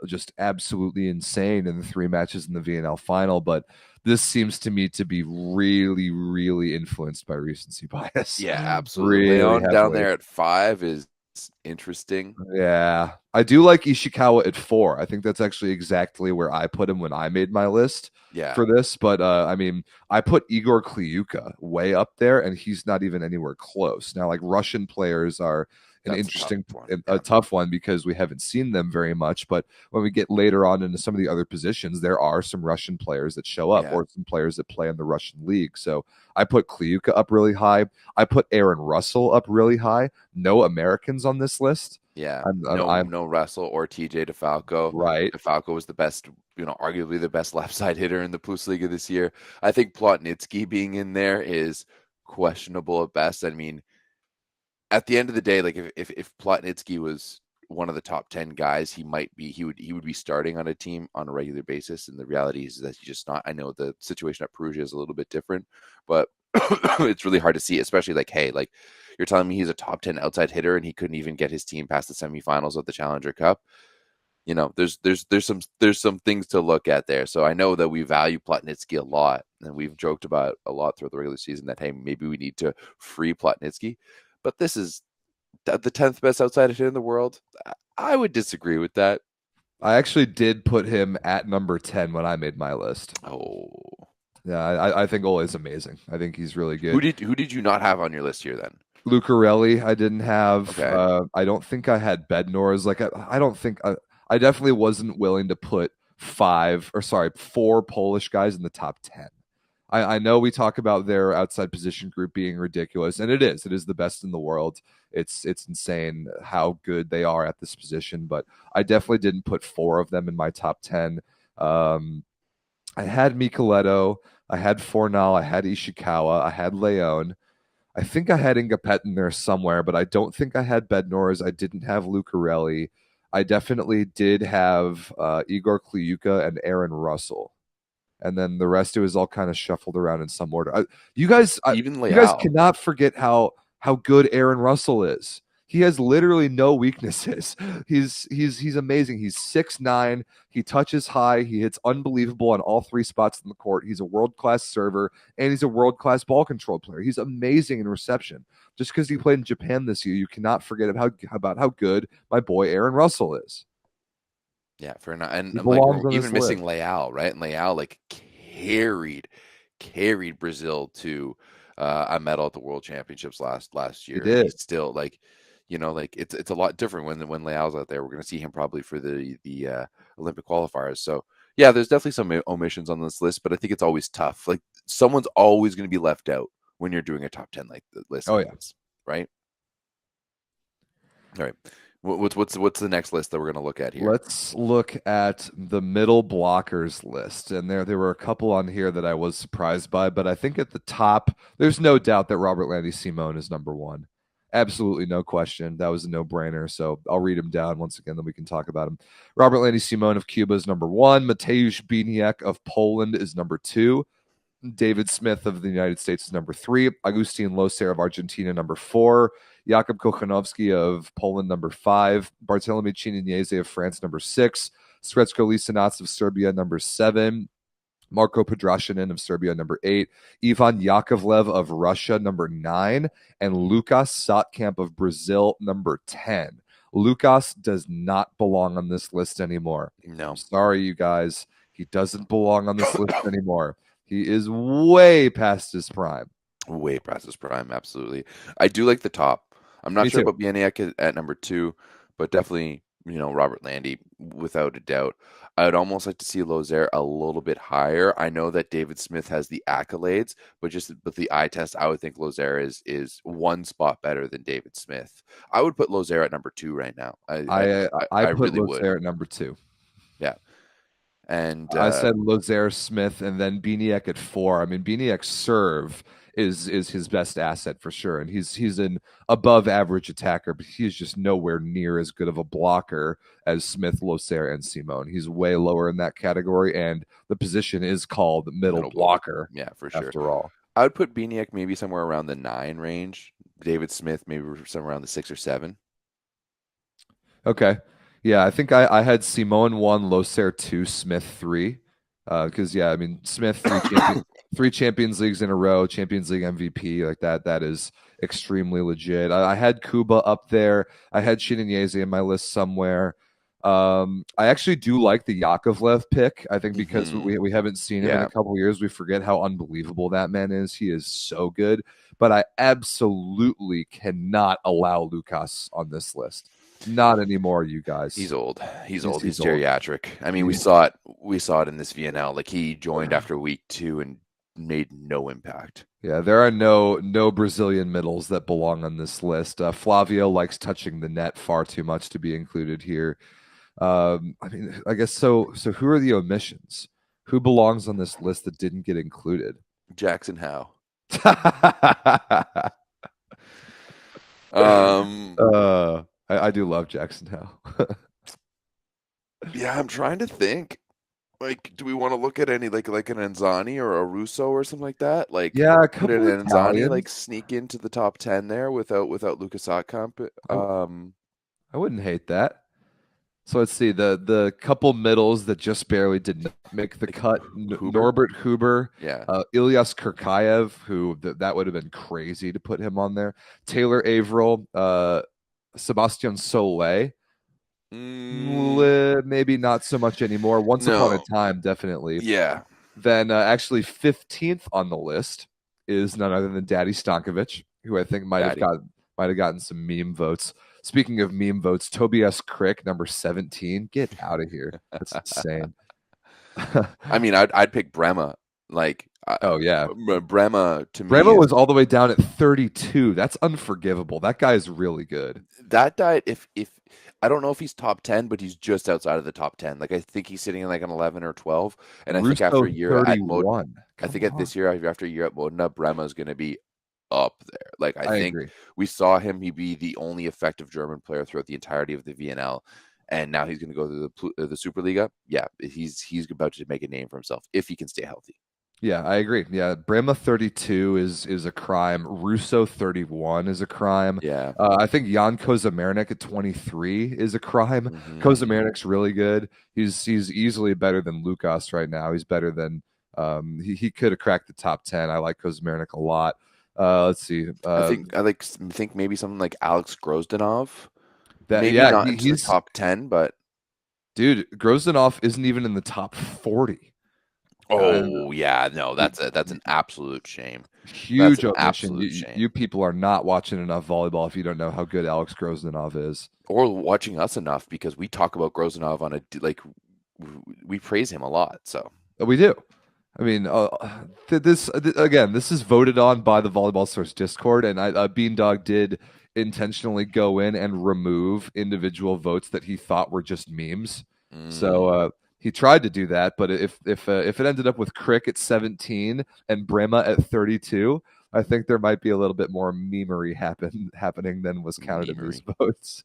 just absolutely insane in the 3 matches in the VNL final. But this seems to me to be really, really influenced by recency bias. Yeah, absolutely. Really Leon heavily. Down there at 5 is interesting. Yeah, I do like Ishikawa at 4. I think that's actually exactly where I put him when I made my list for this. But I mean, I put Igor Kliuka way up there, and he's not even anywhere close. Now, like, Russian players are a tough one because we haven't seen them very much. But when we get later on into some of the other positions, there are some Russian players that show up, or some players that play in the Russian league. So I put Kliuka up really high. I put Aaron Russell up really high. No Americans on this list. Yeah, no Russell or TJ DeFalco. Right. DeFalco was the best, arguably the best left side hitter in the Bundesliga this year. I think Plotnitsky being in there is questionable at best. I mean, at the end of the day, like if Plotnitsky was one of the top 10 guys, he would be starting on a team on a regular basis. And the reality is that he's just not. I know the situation at Perugia is a little bit different, but it's really hard to see, especially like you're telling me he's a top 10 outside hitter and he couldn't even get his team past the semifinals of the Challenger Cup. There's some things to look at there. So I know that we value Plotnitsky a lot, and we've joked about a lot throughout the regular season that, hey, maybe we need to free Plotnitsky. But this is the 10th best outside hitter in the world. I would disagree with that. I actually did put him at number 10 when I made my list. Oh. Yeah, I think Ole is amazing. I think he's really good. Who did you not have on your list here then? Lucarelli, I didn't have. Okay. I don't think I had Bednarz. Like, I don't think I definitely wasn't willing to put 4 Polish guys in the top 10. I know we talk about their outside position group being ridiculous, and it is the best in the world. It's insane how good they are at this position, but I definitely didn't put 4 of them in my top 10. I had Micheletto, I had Fornal, I had Ishikawa, I had Leon. I think I had Ingapet in there somewhere, but I don't think I had Bednarz. I didn't have Lucarelli. I definitely did have Igor Kliuka and Aaron Russell. And then the rest, it was all kind of shuffled around in some order. You guys cannot forget how good Aaron Russell is. He has literally no weaknesses. He's amazing. He's 6'9". He touches high. He hits unbelievable on all 3 spots in the court. He's a world-class server, and he's a world-class ball control player. He's amazing in reception. Just because he played in Japan this year, you cannot forget about how good my boy Aaron Russell is. Yeah, fair enough. And like, even missing Leal, right? And Leal like carried Brazil to a medal at the World Championships last year. He did. He's still like, it's a lot different when Leal's out there. We're going to see him probably for the Olympic qualifiers. So yeah, there's definitely some omissions on this list, but I think it's always tough. Like, someone's always going to be left out when you're doing a top 10 like the list. Oh yeah, right. All right. What's the next list that we're going to look at here? Let's look at the middle blockers list. And there were a couple on here that I was surprised by, but I think at the top, there's no doubt that Robert Landy Simon is number 1. Absolutely no question. That was a no-brainer. So I'll read him down once again, then we can talk about him. Robert Landy Simon of Cuba is number 1. Mateusz Biniak of Poland is number 2. David Smith of the United States is number 3. Agustin Loser of Argentina, number 4. Jakub Kochanowski of Poland, number 5. Bartolomé Chininiese of France, number 6. Srećko Lisinac of Serbia, number 7. Marko Pedrašinin of Serbia, number 8, Ivan Yakovlev of Russia, number 9, and Lukas Sotkamp of Brazil, number 10. Lukas does not belong on this list anymore. No. I'm sorry, you guys. He doesn't belong on this list anymore. He is way past his prime. Way past his prime, absolutely. I do like the top. I'm not Me sure too. about Bieniek at number 2, but definitely, Robert Landy, without a doubt. I would almost like to see Lozère a little bit higher. I know that David Smith has the accolades, but just with the eye test, I would think Lozère is one spot better than David Smith. I would put Lozère at number 2 right now. I I put really would. Lozère at number 2. Yeah. And I said Lozère, Smith, and then Bieniek at 4. I mean, Bieniek's serve is his best asset for sure, and he's an above average attacker, but he's just nowhere near as good of a blocker as Smith, Lozère, and Simone. He's way lower in that category, and the position is called middle blocker. Yeah, for sure. After all, I would put Bieniek maybe somewhere around the 9 range. David Smith maybe somewhere around the 6 or 7. okay. Yeah, I think I had Simone 1, Lozère 2, Smith 3. Because I mean, Smith 3 Champions Leagues in a row, Champions League MVP, like that is extremely legit. I had Kuba up there. I had Shinanyeze in my list somewhere. I actually do like the Yakovlev pick. I think because we haven't seen him in a couple years, we forget how unbelievable that man is. He is so good. But I absolutely cannot allow Lukas on this list. Not anymore, you guys. He's old. He's old. He's old. geriatric. I mean, we saw it in this VNL. Like, he joined after week 2 and made no impact. Yeah, there are no Brazilian middles that belong on this list. Flavio likes touching the net far too much to be included here. I mean, I guess so. So who are the omissions? Who belongs on this list that didn't get included? Jackson Howe. I do love Jackson Howe. Yeah, I'm trying to think. Like, do we want to look at any like an Anzani or a Russo or something like that? Like, yeah, a put couple an of Anzani like sneak into the top 10 there without Lucas Otkamp. I wouldn't hate that. So let's see the couple middles that just barely did not make the cut. Norbert Huber, Ilyas Kirkaev, who that would have been crazy to put him on there. Taylor Averill, Sebastian Solé, maybe not so much anymore. Once upon a time, definitely. Yeah. Then actually 15th on the list is none other than Daddy Stankovic, who I think might have gotten some meme votes. Speaking of meme votes, Tobias Crick, number 17. Get out of here. That's insane. I mean, I'd pick Brema. Like, Brema to me. Brema was all the way down at 32. That's unforgivable. That guy is really good. That guy, if I don't know if he's top 10, but he's just outside of the top 10. Like, I think he's sitting in like an 11 or 12. And I think after a year at Modena, this year after a year at Modena, Brema is going to be up there. Like, I think agree. We saw him be the only effective German player throughout the entirety of the VNL, and now he's going to go through the Superliga. Yeah, he's about to make a name for himself if he can stay healthy. Yeah, I agree. Yeah, Brema 32 is a crime. Russo 31 is a crime. Yeah, I think Jan Kozamernik at 23 is a crime. Kozamernik's really good. He's easily better than Lukas right now. He's better than he could have cracked the top 10. I like Kozamernik a lot. Let's see. I think maybe something like Alex Grozdanov. He's top 10, but dude, Grozdanov isn't even in the top 40. Oh yeah, no, that's an absolute shame. Huge omission. You people are not watching enough volleyball if you don't know how good Alex Grozdanov is, or watching us enough, because we talk about Grozdanov on we praise him a lot. So we do. I mean, this is voted on by the Volleyball Source Discord, and Beandog did intentionally go in and remove individual votes that he thought were just memes. So he tried to do that, but if it ended up with Crick at 17 and Brema at 32, I think there might be a little bit more memery happening than was counted in these votes.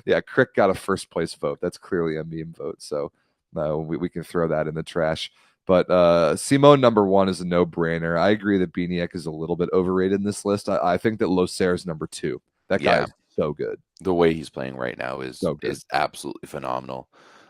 Yeah, Crick got a first place vote. That's clearly a meme vote, so we can throw that in the trash. But Simone number 1 is a no-brainer. I agree that Bieniek is a little bit overrated in this list. I think that Lozère is number 2. That guy is so good. The way he's playing right now is absolutely phenomenal.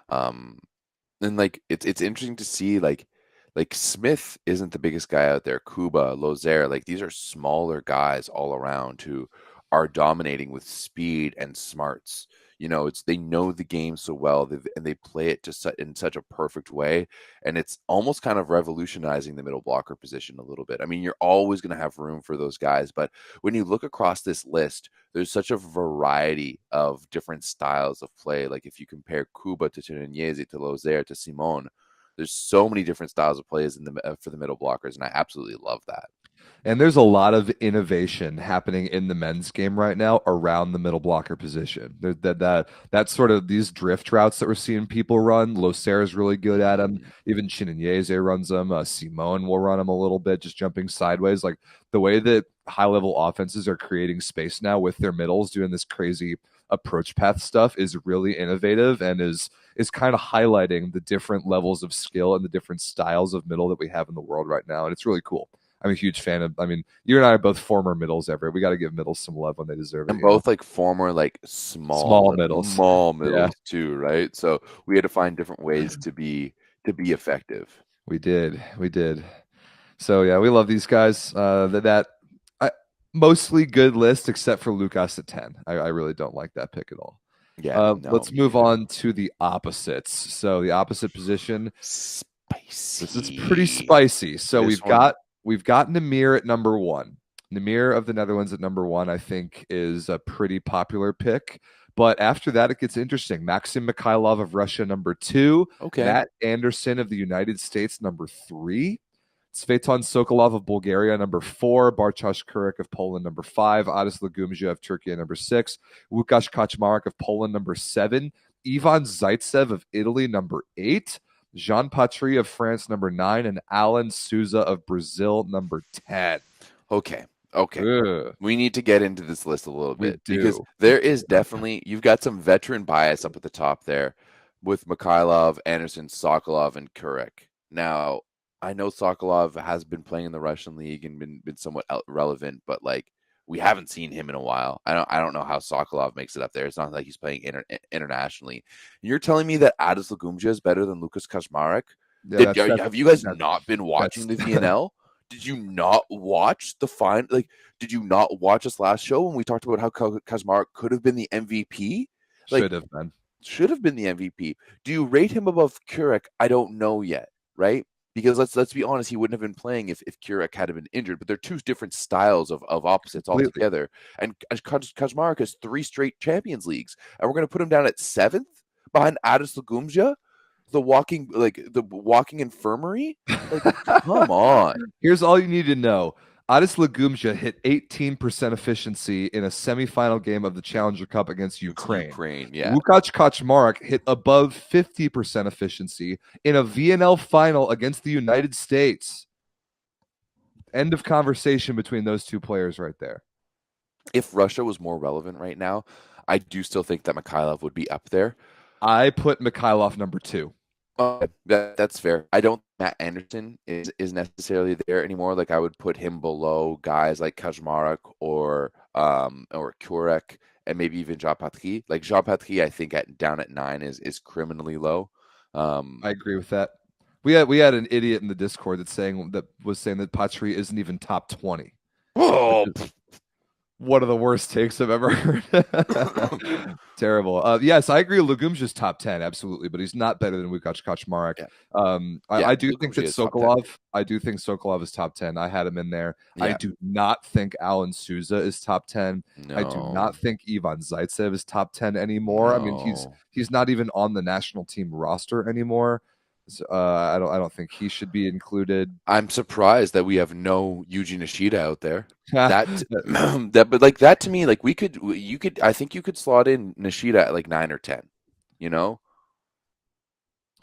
And like it's interesting to see like Like Smith isn't the biggest guy out there. Kuba, Lozere, like these are smaller guys all around who are dominating with speed and smarts. You know, it's they know the game so well, and they play it in such a perfect way, and it's almost kind of revolutionizing the middle blocker position a little bit. I mean, you're always going to have room for those guys, but when you look across this list, there's such a variety of different styles of play. Like if you compare Kuba to Tunanyese to Lozere to Simon, there's so many different styles of plays for the middle blockers, and I absolutely love that. And there's a lot of innovation happening in the men's game right now around the middle blocker position. That's sort of these drift routes that we're seeing people run. Loser is really good at them. Even Chinanyeze runs them. Simone will run them a little bit, just jumping sideways. Like the way that high-level offenses are creating space now with their middles, doing this crazy approach path stuff is really innovative and is kind of highlighting the different levels of skill and the different styles of middle that we have in the world right now. And it's really cool. I'm a huge fan of. I mean, you and I are both former middles, Everett. We got to give middles some love when they deserve it. And both like former like small middles, too, right? So we had to find different ways to be effective. We did. So yeah, we love these guys. Mostly good list except for Lucas at 10. I really don't like that pick at all. Yeah. Let's move on to the opposites. So the opposite position. Spicy. This is pretty spicy. So we've got Namir at number 1. Namir of the Netherlands at number 1, I think, is a pretty popular pick. But after that, it gets interesting. Maxim Mikhailov of Russia, number 2. Okay. Matt Anderson of the United States, number 3. Svetan Sokolov of Bulgaria, number 4. Bartosz Kurek of Poland, number 5. Adis Lagumzia of Turkey, number 6. Łukasz Kaczmarek of Poland, number 7. Ivan Zaitsev of Italy, number 8. Jean Patry of France, number 9, and Alan Souza of Brazil, number 10. Okay. We need to get into this list a little bit because there is definitely, you've got some veteran bias up at the top there with Mikhailov, Anderson, Sokolov, and Kurek. Now, I know Sokolov has been playing in the Russian league and been somewhat relevant, but like we haven't seen him in a while. I don't know how Sokolov makes it up there. It's not like he's playing internationally. You're telling me that Adis Lagumzia is better than Łukasz Kaczmarek? Yeah, have you guys not been watching the VNL? Did you not watch did you not watch us last show when we talked about how Kaczmarek could have been the MVP? Should have been the MVP. Do you rate him above Kurek? I don't know yet, right? Because let's be honest, he wouldn't have been playing if Kurek had been injured. But they're two different styles of opposites altogether. And Kaczmarek has 3 straight Champions Leagues, and we're going to put him down at 7th behind Adis Lagumzia, the walking infirmary. Like, come on. Here's all you need to know. Adis Lagumzia hit 18% efficiency in a semifinal game of the Challenger Cup against Ukraine. Yeah. Łukasz Kaczmarek hit above 50% efficiency in a VNL final against the United States. End of conversation between those two players right there. If Russia was more relevant right now, I do still think that Mikhailov would be up there. I put Mikhailov number 2. That's fair. I don't think Matt Anderson is necessarily there anymore. Like I would put him below guys like Kaczmarek or Kurek and maybe even Jean Patry. Like Jean Patry, I think down at 9 is criminally low. I agree with that. We had an idiot in the Discord that was saying that Patry isn't even top 20. Oh, one of the worst takes I've ever heard. Terrible. Yes, I agree. Lagumzia's top 10, absolutely, but he's not better than Łukasz Kaczmarek. Yeah. I do think that Sokolov. I do think Sokolov is top 10. I had him in there. Yeah. I do not think Alan Souza is top 10. No. I do not think Ivan Zaitsev is top 10 anymore. No. I mean, he's not even on the national team roster anymore. I don't think he should be included. I'm surprised that we have no Yuji Nishida out there. But like that to me, like I think you could slot in Nishida at like 9 or 10, you know.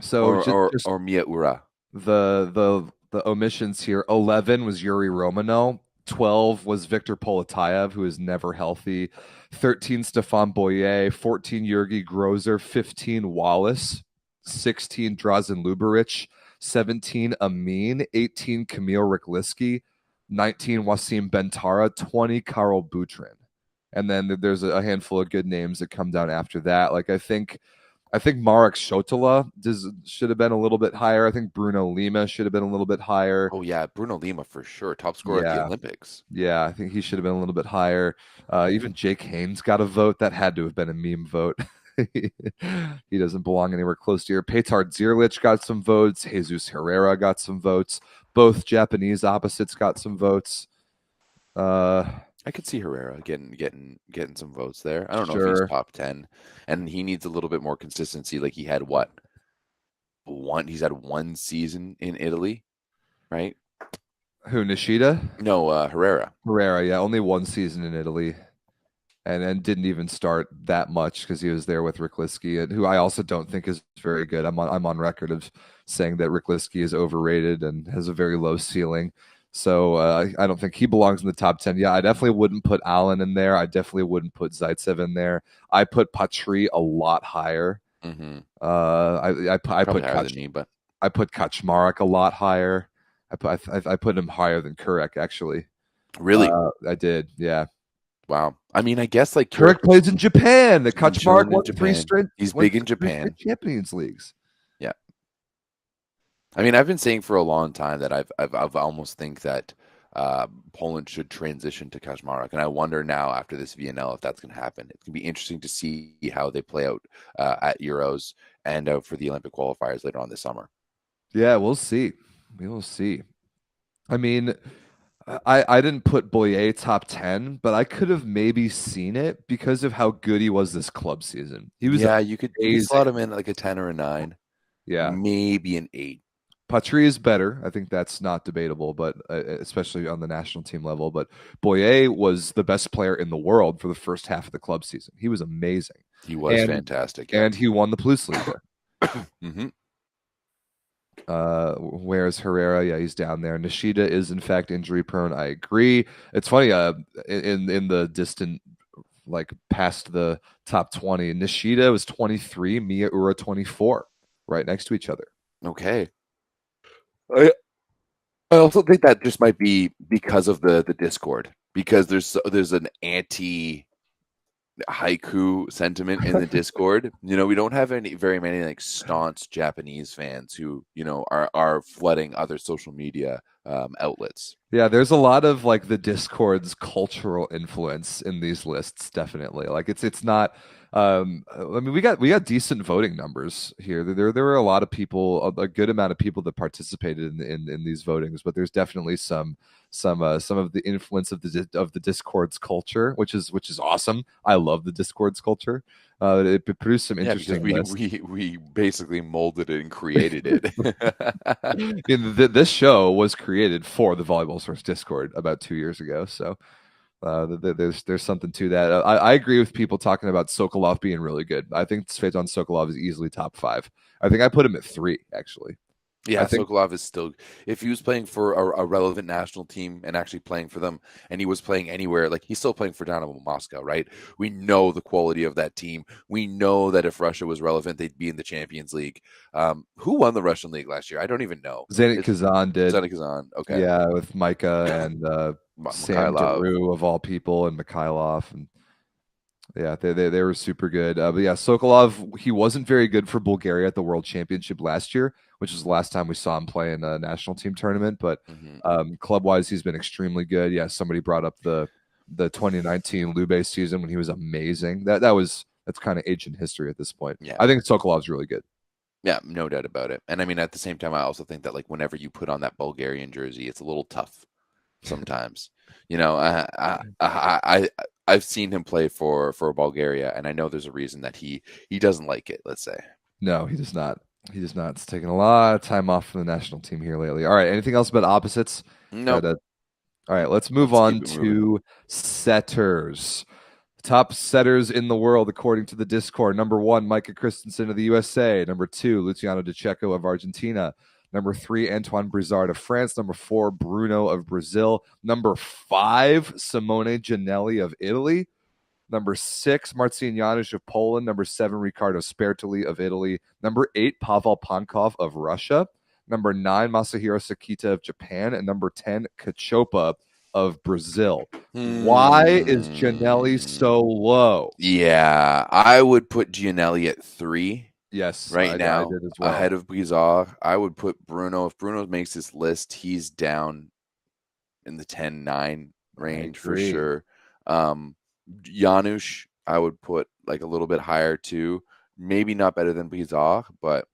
So or Mia Ura. The omissions here. 11 was Yuri Romano. 12 was Victor Poletayev, who is never healthy. 13 Stefan Boyer. 14 Yurgi Grozer. 15 Wallace. 16 Drazen Luberic, 17 Amin, 18 Kamil Rikliski, 19 Wasim Bentara, 20 Karol Butrin. And then there's a handful of good names that come down after that. Like I think I think Marek Shotola should have been a little bit higher. I think Bruno Lima should have been a little bit higher. Oh yeah, Bruno Lima for sure, top scorer at the Yeah. Olympics. Yeah, I think he should have been a little bit higher. Even Jake Haynes got a vote. That had to have been a meme vote. He doesn't belong anywhere close to here. Petar Zirlich got some votes. Jesus Herrera got some votes. Both Japanese opposites got some votes. I could see Herrera getting some votes there. I don't know if Sure. he's top 10, and he needs a little bit more consistency. Like he had what? He's had one season in Italy, right? Who, Nishida? No, Herrera. Herrera, yeah, only one season in Italy. And didn't even start that much because he was there with Rikliski, and who I also don't think is very good. I'm on record of saying that Rikliski is overrated and has a very low ceiling. So I don't think he belongs in the top 10. Yeah, I definitely wouldn't put Allen in there. I definitely wouldn't put Zaitsev in there. I put Patry a lot higher. Mm-hmm. I put higher than me, but I put Kaczmarek a lot higher. I put him higher than Kurek, actually. Really? I did, yeah. Wow. I mean, I guess like Kurek plays in Japan. The chilling Kaczmarek in won Japan. He's big in Japan. Champions Leagues. Yeah. I mean, I've been saying for a long time that I've almost think that Poland should transition to Kaczmarek, and I wonder now after this VNL if that's going to happen. It's going to be interesting to see how they play out at Euros and for the Olympic qualifiers later on this summer. Yeah, we'll see. We will see. I mean, I didn't put Boyer top 10, but I could have maybe seen it because of how good he was this club season. He was you could slot him in like a 10 or a 9. Yeah. Maybe an 8. Patry is better. I think that's not debatable, but especially on the national team level. But Boyer was the best player in the world for the first half of the club season. He was amazing. He was fantastic. And he won the Plus Liga. Mm-hmm. Whereas Herrera, yeah, he's down there. Nishida is in fact injury prone. I agree. It's funny. In the distant, like past the top 20, Nishida was 23, Miyaura 24, right next to each other. Okay. I also think that just might be because of the Discord, because there's an anti haiku sentiment in the Discord. We don't have very many like staunch Japanese fans who are flooding other social media outlets. Yeah, there's a lot of like the Discord's cultural influence in these lists. Definitely, like it's not. I mean, we got decent voting numbers here. There were a lot of people, a good amount of people that participated in these votings, but there's definitely some of the influence of the Discord's culture, which is awesome. I love the Discord's culture. It produced some interesting lists. We basically molded it and created it. This show was created for the Volleyball Source Discord about 2 years ago, so there's something to that. I agree with people talking about Sokolov being really good. I think Svetlana Sokolov is easily top 5. I think I put him at 3, actually. Yeah, Sokolov is still, if he was playing for a relevant national team and actually playing for them, and he was playing anywhere, like he's still playing for Dynamo Moscow, right? We know the quality of that team. We know that if Russia was relevant, they'd be in the Champions League. Who won the Russian league last year? I don't even know. Zenit Kazan did. Zenit Kazan, okay. Yeah, with Micah and Sam Daru of all people, and Mikhailov, and yeah, they were super good. But yeah, Sokolov, he wasn't very good for Bulgaria at the World Championship last year, which was the last time we saw him play in a national team tournament. But club-wise, he's been extremely good. Yeah, somebody brought up the 2019 Lube season when he was amazing. That's kind of ancient history at this point. Yeah, I think Sokolov's really good. Yeah, no doubt about it. And I mean, at the same time, I also think that like whenever you put on that Bulgarian jersey, it's a little tough sometimes. I've seen him play for Bulgaria, and I know there's a reason that he doesn't like it, let's say. No, he does not. He does not. It's taken a lot of time off from the national team here lately. All right, anything else about opposites? No. All right, let's move on to setters. Top setters in the world, according to the Discord. Number 1, Micah Christensen of the USA. Number 2, Luciano De Cecco of Argentina. Number 3, Antoine Brizard of France. Number 4, Bruno of Brazil. Number 5, Simone Ginelli of Italy. Number 6, Marcin Janusz of Poland. Number 7, Riccardo Spertoli of Italy. Number 8, Pavel Pankov of Russia. Number 9, Masahiro Sakita of Japan. And number 10, Kachopa of Brazil. Why is Ginelli so low? Yeah, I would put Ginelli at 3. Yes, right I now did as well. ahead of Brizard. I would put Bruno. If Bruno makes this list, he's down in the 10-9 range for agree. sure. Janusz, I would put like a little bit higher too. Maybe not better than Brizard, but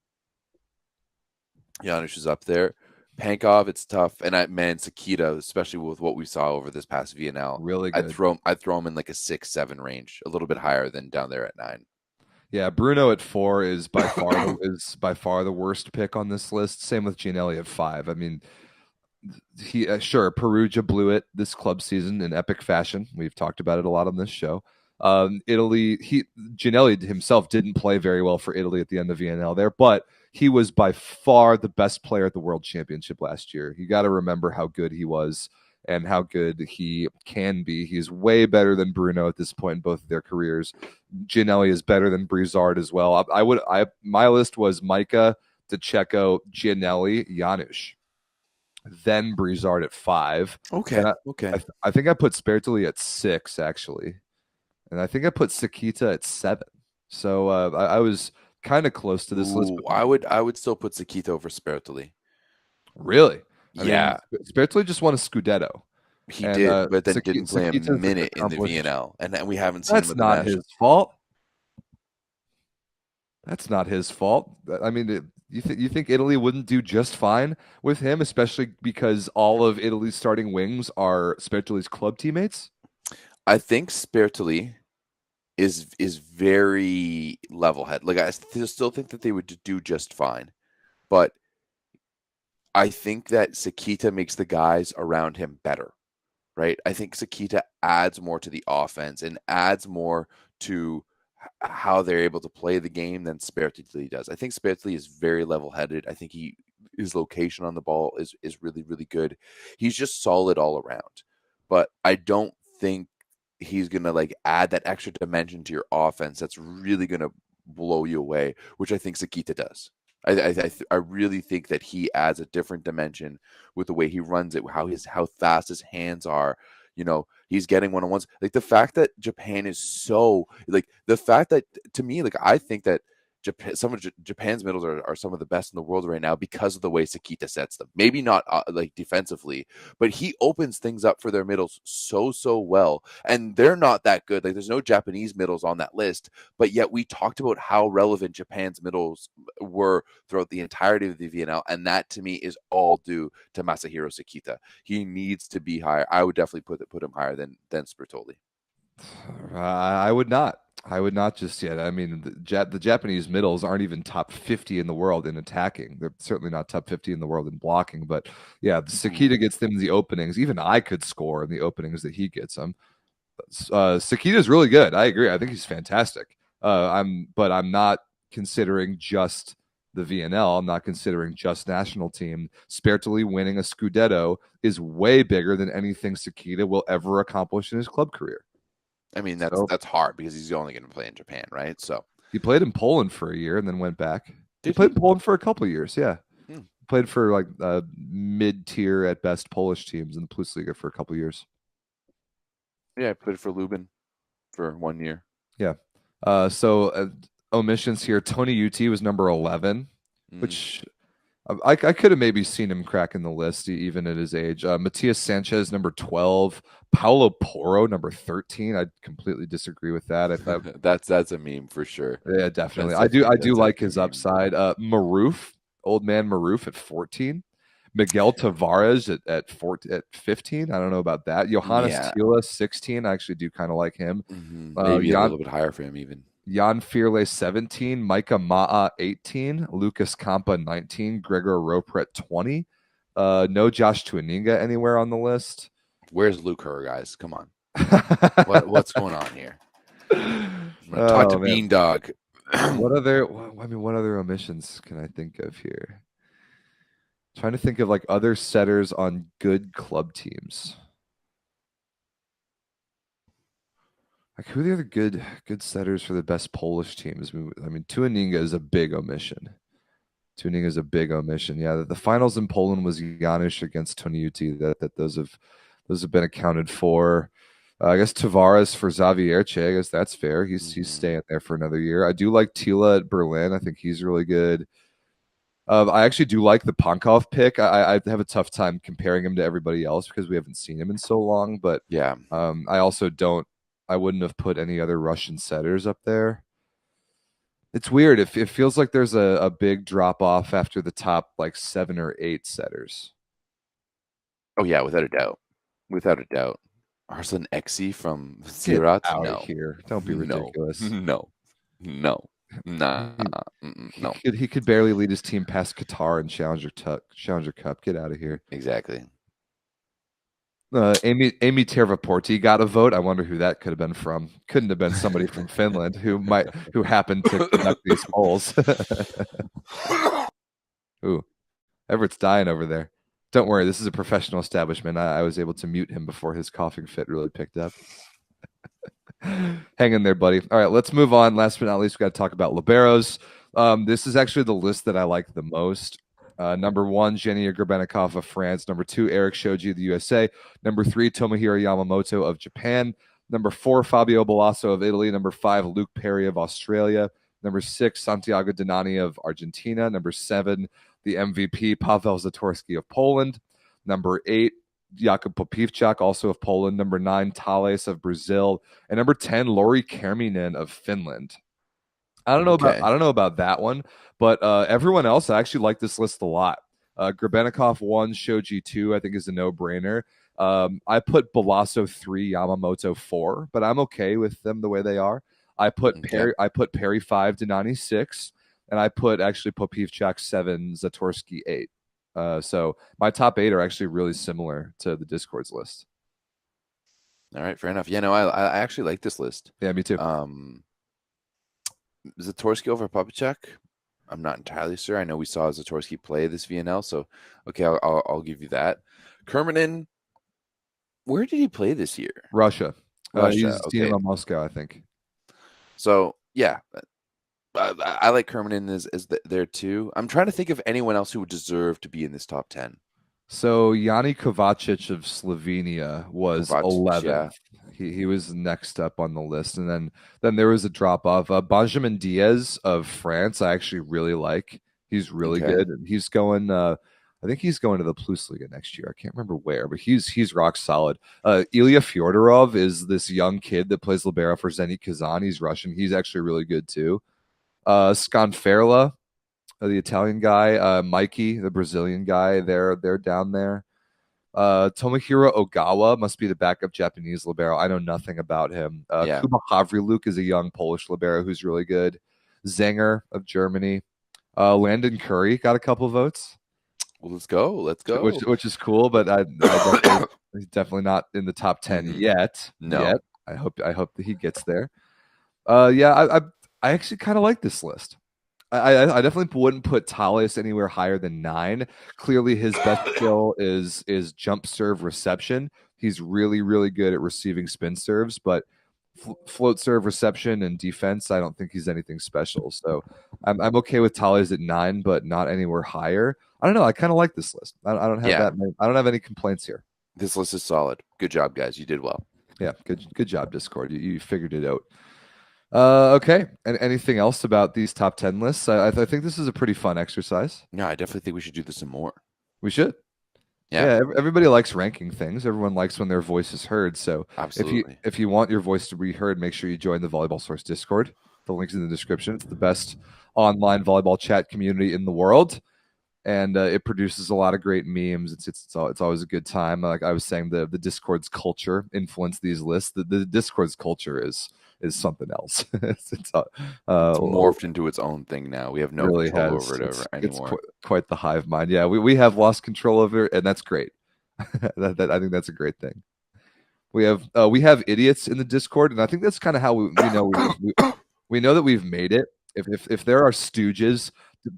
Janusz is up there. Pankov, it's tough, and Sakita, especially with what we saw over this past VNL, Really I'd good. throw him in like a 6-7 range, a little bit higher than down there at 9. Yeah, Bruno at 4 is by far the worst pick on this list. Same with Gianelli at 5. I mean, he sure Perugia blew it this club season in epic fashion. We've talked about it a lot on this show. Italy, Gianelli himself didn't play very well for Italy at the end of VNL there, but he was by far the best player at the World Championship last year. You got to remember how good he was and how good he can be. He's way better than Bruno at this point in both of their careers. Gianelli is better than Brizard as well. My list was Micah, DeCecco, Gianelli, Janusz, then Brizard at 5. Okay. And Okay. I think I put Spertoli at 6 actually, and I think I put Sakita at 7. So I was kind of close to this list. Ooh, I would still put Sakita over Spertoli. Really? Yeah, I mean, Spertoli just won a Scudetto. he And, did, but then Saki- didn't play a Sakita's minute in the accomplished- VNL, and we haven't seen him That's at the not national. his fault. That's not his fault. I mean, you think Italy wouldn't do just fine with him, especially because all of Italy's starting wings are Spertoli's club teammates? I think Spertoli is very level head. Like I still think that they would do just fine, but I think that Sakita makes the guys around him better, right? I think Sakita adds more to the offense and adds more to how they're able to play the game than Spertoli does. I think Spertoli is very level-headed. I think his location on the ball is really, really good. He's just solid all around. But I don't think he's gonna like add that extra dimension to your offense that's really gonna blow you away, which I think Sakita does. I really think that he adds a different dimension with the way he runs it, how fast his hands are. He's getting one-on-ones. Like the fact that Japan is so like the fact that to me, like I think that some of Japan's middles are some of the best in the world right now because of the way Sakita sets them. Maybe not like defensively, but he opens things up for their middles so well. And they're not that good. Like there's no Japanese middles on that list, but yet we talked about how relevant Japan's middles were throughout the entirety of the VNL, and that to me is all due to Masahiro Sakita. He needs to be higher. I would definitely put him higher than Spertoli. I would not. I would not just yet. I mean, the Japanese middles aren't even top 50 in the world in attacking. They're certainly not top 50 in the world in blocking. But yeah, Sakita gets them in the openings. Even I could score in the openings that he gets them. Sakita is really good. I agree. I think he's fantastic. But I'm not considering just the VNL. I'm not considering just national team. Spertoli winning a Scudetto is way bigger than anything Sakita will ever accomplish in his club career. I mean, that's hard because he's only going to play in Japan, right? So he played in Poland for a year and then went back. He played in Poland for a couple of years, yeah. Played for like mid-tier at best Polish teams in the Plusliga for a couple of years. Yeah, I played for Lubin for 1 year. Yeah. So omissions here. Tony Uti was number 11, which I could have maybe seen him cracking the list even at his age. Matias Sanchez, number 12. Paulo Porro, number 13. I completely disagree with that. I thought that's a meme for sure. Yeah, definitely. I do like his upside. Maroof, old man Maroof at 14. Miguel Tavares at 15. I don't know about that. Johannes Tila, 16. I actually do kind of like him. Maybe a little bit higher for him even. Jan Firle, 17. Micah Ma'a, 18. Lucas Campa, 19. Gregor Ropret, 20. No Josh Tuaninga anywhere on the list. Where's Luke Herr, guys? Come on. What's going on here? Talk to Beandog. What other omissions can I think of here? Trying to think of like other setters on good club teams. Like who are the other good setters for the best Polish teams? I mean, Tuaninga is a big omission. Yeah, the finals in Poland was Janusz against Tony Uti. That those have been accounted for. I guess Tavares for Xavierche. I guess that's fair. He's Mhm. staying there for another year. I do like Tila at Berlin. I think he's really good. I actually do like the Pankov pick. I have a tough time comparing him to everybody else because we haven't seen him in so long. But Yeah. I also don't. I wouldn't have put any other Russian setters up there. It's weird. It feels like there's a big drop off after the top like 7 or 8 setters. Oh yeah, without a doubt. Without a doubt. Arslan Exi from Get Sirat? out of No. here! Don't be No. ridiculous. No. No. Nah. He, No. he could barely lead his team past Qatar and Challenger Cup. Get out of here. Exactly. Amy Tervaporti got a vote. I wonder who that could have been from. Couldn't have been somebody from Finland who happened to conduct these polls. Ooh, Everett's dying over there. Don't worry, this is a professional establishment. I was able to mute him before his coughing fit really picked up. Hang in there, buddy. All right, let's move on. Last but not least, we got to talk about liberos. This is actually the list that I like the most. Number 1, Genia Grebennikov of France. Number 2, Eric Shoji of the USA. Number 3, Tomohiro Yamamoto of Japan. Number 4, Fabio Balasso of Italy. Number 5, Luke Perry of Australia. Number 6, Santiago Donani of Argentina. Number 7, the MVP, Paweł Zatorski of Poland. Number 8, Jakub Popivchak, also of Poland. Number 9, Thales of Brazil. And number 10, Lori Kerminen of Finland. I don't know about that one, but everyone else, I actually like this list a lot. Grebennikov 1, Shoji 2, I think is a no-brainer. I put Balasso 3, Yamamoto 4, but I'm okay with them the way they are. I put Perry 5, Donani 6, and I put actually Popivchak 7, Zatorski 8. So my top 8 are actually really similar to the Discord's list. All right, fair enough. Yeah, no, I actually like this list. Yeah, me too. Zatorski over Popivchak? I'm not entirely sure. I know we saw Zatorski play this VNL, so okay, I'll give you that. Kerminen, where did he play this year? Russia. He's Okay. Dynamo Moscow, I think. So yeah, I like Kerminen as there too. I'm trying to think of anyone else who would deserve to be in this top 10. So Yanni Kovacic of Slovenia was 11th. Yeah. He was next up on the list, and then there was a drop off. Benjamin Diaz of France, I actually really like. He's really good. He's going. I think he's going to the Plus Liga next year. I can't remember where, but he's rock solid. Ilya Fyodorov is this young kid that plays libero for Zenit Kazan. He's Russian. He's actually really good too. Scanferla, the Italian guy, Mikey, the Brazilian guy, they're down there. Tomohiro Ogawa must be the backup Japanese libero. I know nothing about him. Kuba Havryluk is a young Polish libero who's really good. Zenger of Germany. Landon Curry got a couple votes. Well, let's go. Which is cool, but he's definitely not in the top 10 yet. No. Yet. I hope that he gets there. I actually kind of like this list. I definitely wouldn't put Thales anywhere higher than 9. Clearly, his best skill is jump serve reception. He's really, really good at receiving spin serves, but float serve reception and defense, I don't think he's anything special. So I'm okay with Thales at 9, but not anywhere higher. I don't know. I kind of like this list. I don't have I don't have any complaints here. This list is solid. Good job, guys. You did well. Yeah, good job, Discord. You figured it out. Okay. And anything else about these top 10 lists? I think this is a pretty fun exercise. No, I definitely think we should do this some more. We should. Yeah. Everybody likes ranking things. Everyone likes when their voice is heard. So absolutely, if you want your voice to be heard, make sure you join the Volleyball Source Discord. The link's in the description. It's the best online volleyball chat community in the world, and it produces a lot of great memes. It's always a good time. Like I was saying, the Discord's culture influenced these lists. The Discord's culture is something else. it's morphed into its own thing now. We have no control over it anymore. It's quite the hive mind. Yeah, we have lost control over it, and that's great. I think that's a great thing. We have idiots in the Discord, and I think that's kind of how we know that we've made it. If there are stooges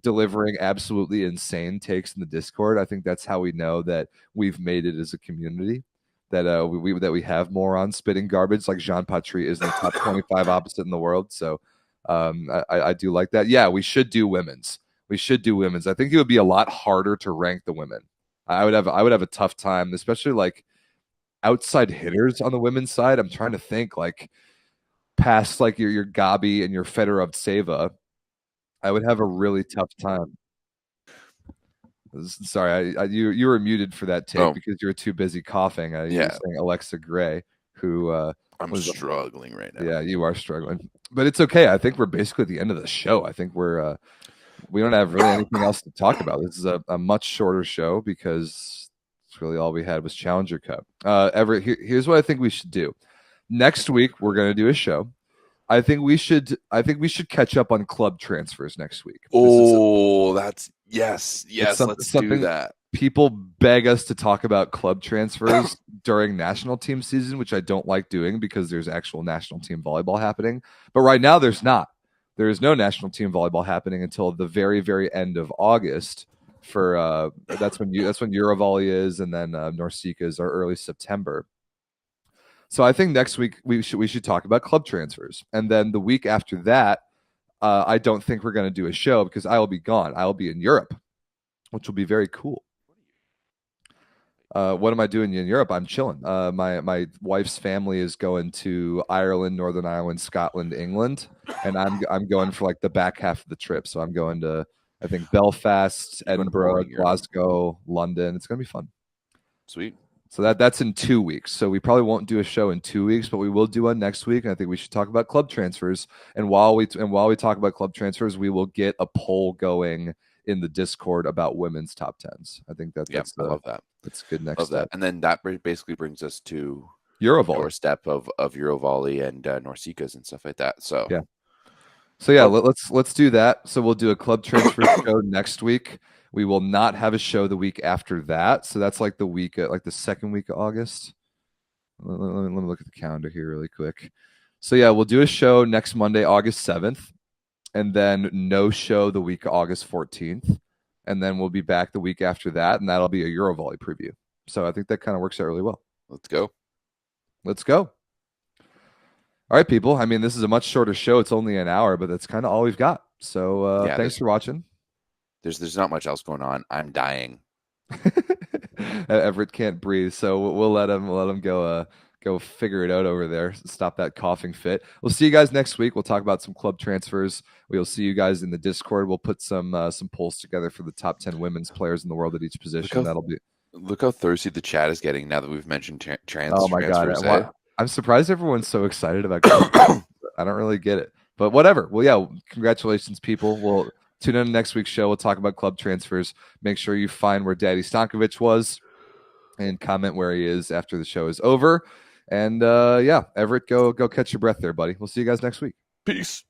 delivering absolutely insane takes in the Discord, I think that's how we know that we've made it as a community. That we have morons spitting garbage like Jean Patry is in the top 25 opposite in the world. So I do like that. Yeah, we should do women's. I think it would be a lot harder to rank the women. I would have a tough time, especially like outside hitters on the women's side. I'm trying to think like past like your Gabi and your Fedorov-Seva. I would have a really tough time. Sorry, you were muted for that take because you were too busy coughing. You were saying Alexa Gray, who I'm struggling right now. Yeah, you are struggling, but it's okay. I think we're basically at the end of the show. I think we don't have really anything else to talk about. This is a much shorter show because it's really all we had was Challenger Cup. Everett, here's what I think we should do. Next week we're going to do a show. I think we should catch up on club transfers next week. Yes. Let's do that. People beg us to talk about club transfers during national team season, which I don't like doing because there's actual national team volleyball happening. But right now there's not. There is no national team volleyball happening until the very, very end of August. For that's when Eurovolley is, and then Norseca's are early September. So I think next week we should talk about club transfers, and then the week after that, I don't think we're going to do a show because I will be gone. I will be in Europe, which will be very cool. What am I doing in Europe? I'm chilling. My wife's family is going to Ireland, Northern Ireland, Scotland, England, and I'm going for like the back half of the trip. So I'm going to, I think, Belfast, Edinburgh, Glasgow, London. It's gonna be fun. Sweet. So that's in 2 weeks. So we probably won't do a show in 2 weeks, but we will do one next week. And I think we should talk about club transfers. And while we talk about club transfers, we will get a poll going in the Discord about women's top tens. I think that's I love that. That's good next step. And then that basically brings us to Eurovolley step of Eurovolley and Norseca's and stuff like that. So let's do that. So we'll do a club transfer show next week. We will not have a show the week after that. So that's like the week, like the second week of August. Let me look at the calendar here really quick. So yeah, we'll do a show next Monday, August 7th, and then no show the week of August 14th. And then we'll be back the week after that, and that'll be a Eurovolley preview. So I think that kind of works out really well. Let's go. All right, people. I mean, this is a much shorter show. It's only an hour, but that's kind of all we've got. So thanks for watching. There's not much else going on. I'm dying. Everett can't breathe, so we'll let him go figure it out over there. Stop that coughing fit. We'll see you guys next week. We'll talk about some club transfers. We'll see you guys in the Discord. We'll put some polls together for the top 10 women's players in the world at each position. Look how thirsty the chat is getting now that we've mentioned transfers. Oh my god! I'm surprised everyone's so excited about it. I don't really get it, but whatever. Well, yeah, congratulations, people. We'll tune in to next week's show. We'll talk about club transfers. Make sure you find where Daddy Stankovic was and comment where he is after the show is over. And Everett, go catch your breath there, buddy. We'll see you guys next week. Peace.